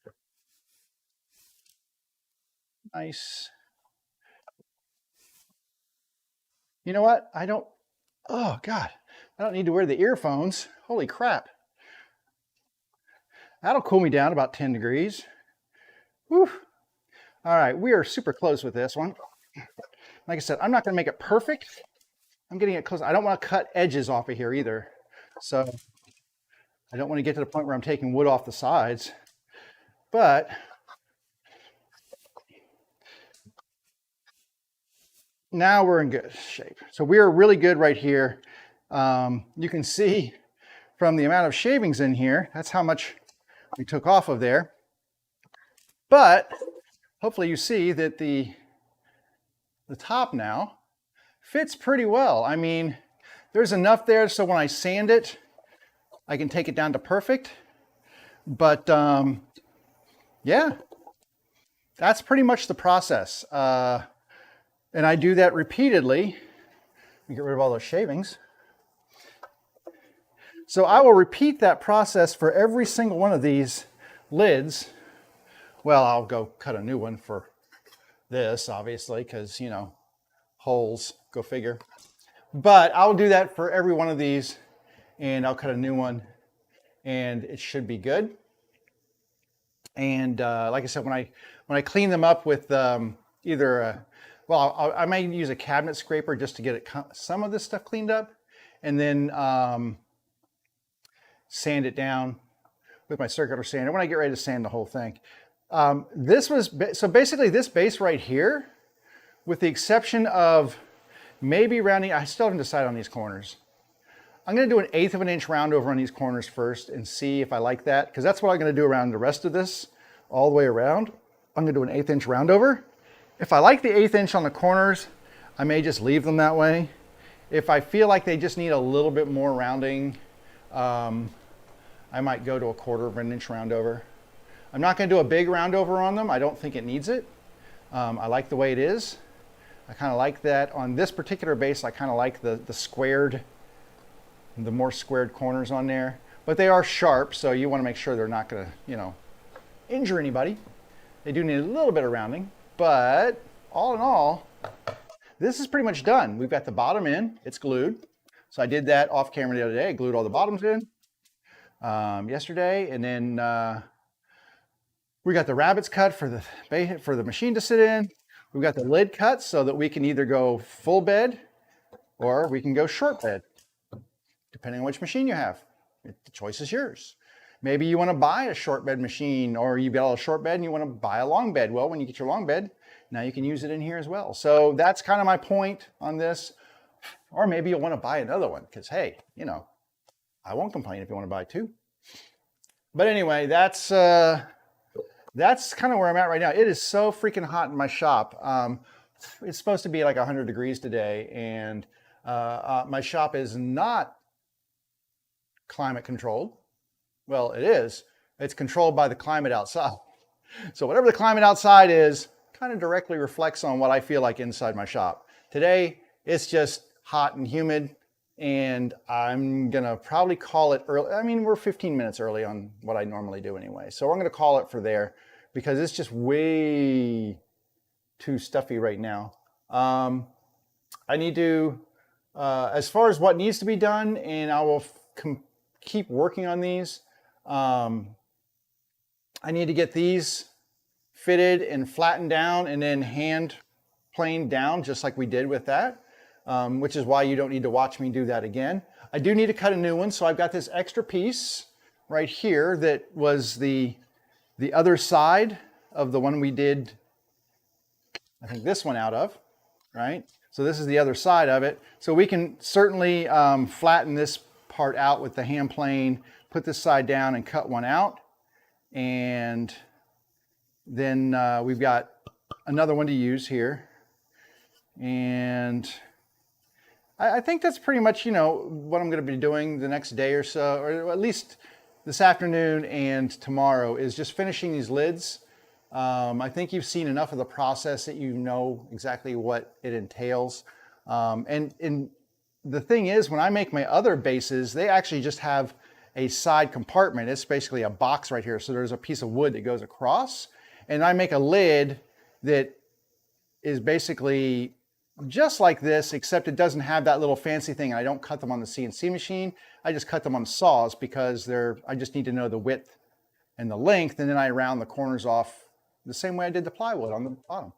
Nice. You know what? Oh God, I don't need to wear the earphones. Holy crap. That'll cool me down about 10 degrees. Whew. All right, we are super close with this one. Like I said, I'm not going to make it perfect. I'm getting it close. I don't want to cut edges off of here either. So I don't want to get to the point where I'm taking wood off the sides. But now we're in good shape. So we are really good right here. You can see from the amount of shavings in here, that's how much we took off of there. But hopefully you see that the top now fits pretty well. I mean, there's enough there so when I sand it, I can take it down to perfect. But yeah, that's pretty much the process. And I do that repeatedly. Let me get rid of all those shavings. So I will repeat that process for every single one of these lids. Well, I'll go cut a new one for this, obviously, because, you know, holes, go figure. But I'll do that for every one of these, and I'll cut a new one, and it should be good. And like I said, when I clean them up with either I may use a cabinet scraper just to get some of this stuff cleaned up, and then sand it down with my circular sander when I get ready to sand the whole thing. So basically this base right here, with the exception of maybe rounding, I still haven't decided on these corners. I'm going to do an 1/8 of an inch round over on these corners first and see if I like that, because that's what I'm going to do around the rest of this all the way around. I'm going to do an 1/8 inch round over. If I like the 1/8 inch on the corners, I may just leave them that way If I feel like they just need a little bit more rounding, I might go to a 1/4 of an inch roundover. I'm not going to do a big roundover on them. I don't think it needs it. I like the way it is. I kind of like that on this particular base. I kind of like the more squared corners on there. But they are sharp, so you want to make sure they're not going to, you know, injure anybody. They do need a little bit of rounding, but all in all, this is pretty much done. We've got the bottom in, it's glued. So I did that off camera the other day. I glued all the bottoms in yesterday, and then we got the rabbets cut for the machine to sit in. We've got the lid cut so that we can either go full bed or we can go short bed, depending on which machine you have. The choice is yours. Maybe you want to buy a short bed machine, or you've got a short bed and you want to buy a long bed. Well, when you get your long bed, now you can use it in here as well. So that's kind of my point on this. Or maybe you'll want to buy another one because, hey, you know, I won't complain if you want to buy two. But anyway, that's kind of where I'm at right now. It is so freaking hot in my shop. It's supposed to be like 100 degrees today, and my shop is not climate controlled. Well, it is. It's controlled by the climate outside. So whatever the climate outside is kind of directly reflects on what I feel like inside my shop. Today, it's just hot and humid, and I'm gonna probably call it early. I mean, we're 15 minutes early on what I normally do anyway. So I'm gonna call it for there because it's just way too stuffy right now. I need to, as far as what needs to be done, and I will keep working on these. I need to get these fitted and flattened down and then hand planed down just like we did with that, which is why you don't need to watch me do that again. I do need to cut a new one, so I've got this extra piece right here that was the other side of the one we did, I think this one out of, right? So this is the other side of it. So we can certainly flatten this part out with the hand plane, put this side down and cut one out. And then we've got another one to use here. And I think that's pretty much, you know, what I'm going to be doing the next day or so, or at least this afternoon and tomorrow, is just finishing these lids. I think you've seen enough of the process that you know exactly what it entails. And the thing is, when I make my other bases, they actually just have a side compartment. It's basically a box right here. So there's a piece of wood that goes across, and I make a lid that is basically just like this, except it doesn't have that little fancy thing. I don't cut them on the CNC machine. I just cut them on saws because I just need to know the width and the length, and then I round the corners off the same way I did the plywood on the bottom.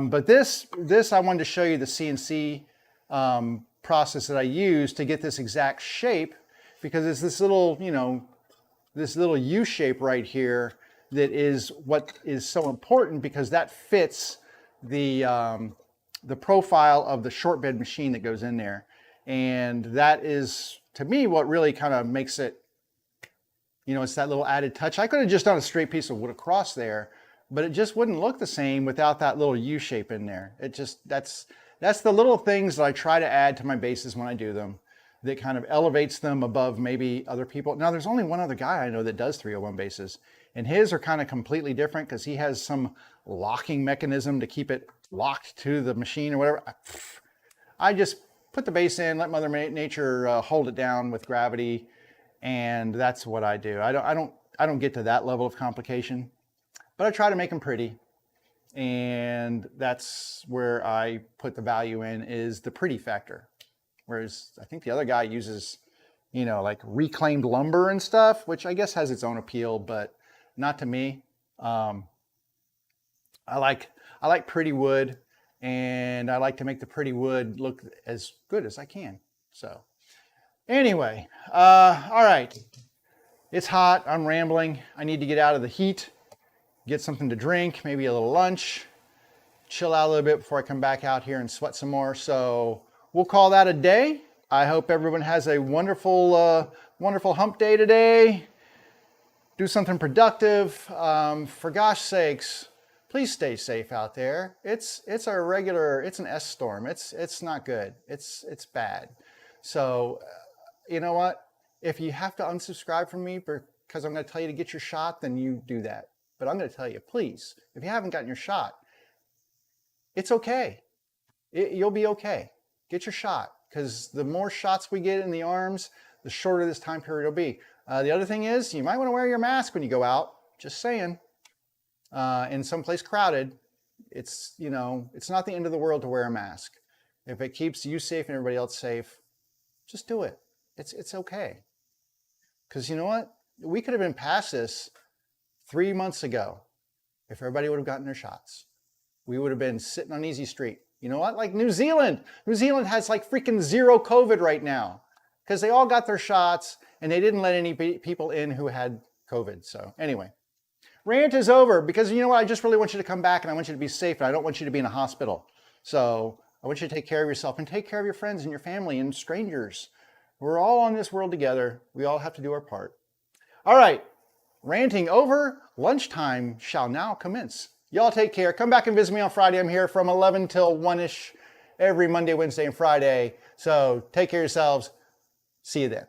But this I wanted to show you the CNC process that I use to get this exact shape, because it's this little, you know, this little U shape right here that is what is so important, because that fits the profile of the short bed machine that goes in there. And that is, to me, what really kind of makes it, you know, it's that little added touch. I could have just done a straight piece of wood across there, but it just wouldn't look the same without that little U shape in there. It just, that's the little things that I try to add to my bases when I do them, that kind of elevates them above maybe other people. Now, there's only one other guy I know that does 301 bases, and his are kind of completely different because he has some locking mechanism to keep it locked to the machine or whatever. I just put the base in, let Mother Nature hold it down with gravity, and that's what I do. I don't get to that level of complication, but I try to make them pretty, and that's where I put the value in, is the pretty factor. Whereas I think the other guy uses, you know, like reclaimed lumber and stuff, which I guess has its own appeal, but not to me. I like pretty wood, and I like to make the pretty wood look as good as I can. So anyway, all right. It's hot, I'm rambling. I need to get out of the heat, get something to drink, maybe a little lunch, chill out a little bit before I come back out here and sweat some more. So we'll call that a day. I hope everyone has a wonderful, wonderful hump day today. Do something productive. For gosh sakes, please stay safe out there. It's a regular, it's an S storm. It's not good. It's bad. So, you know what? If you have to unsubscribe from me because I'm going to tell you to get your shot, then you do that. But I'm going to tell you, please, if you haven't gotten your shot, it's okay. You'll be okay. Get your shot, because the more shots we get in the arms, the shorter this time period will be. The other thing is, you might want to wear your mask when you go out. Just saying. In some place crowded, it's not the end of the world to wear a mask. If it keeps you safe and everybody else safe, just do it. It's okay. Because you know what? We could have been past this 3 months ago if everybody would have gotten their shots. We would have been sitting on easy street. You know what? Like New Zealand. New Zealand has like freaking zero COVID right now because they all got their shots and they didn't let any people in who had COVID. So anyway, rant is over, because you know what? I just really want you to come back and I want you to be safe, and I don't want you to be in a hospital. So I want you to take care of yourself and take care of your friends and your family and strangers. We're all on this world together. We all have to do our part. All right, ranting over. Lunchtime shall now commence. Y'all take care. Come back and visit me on Friday. I'm here from 11 till 1-ish every Monday, Wednesday, and Friday. So take care of yourselves. See you then.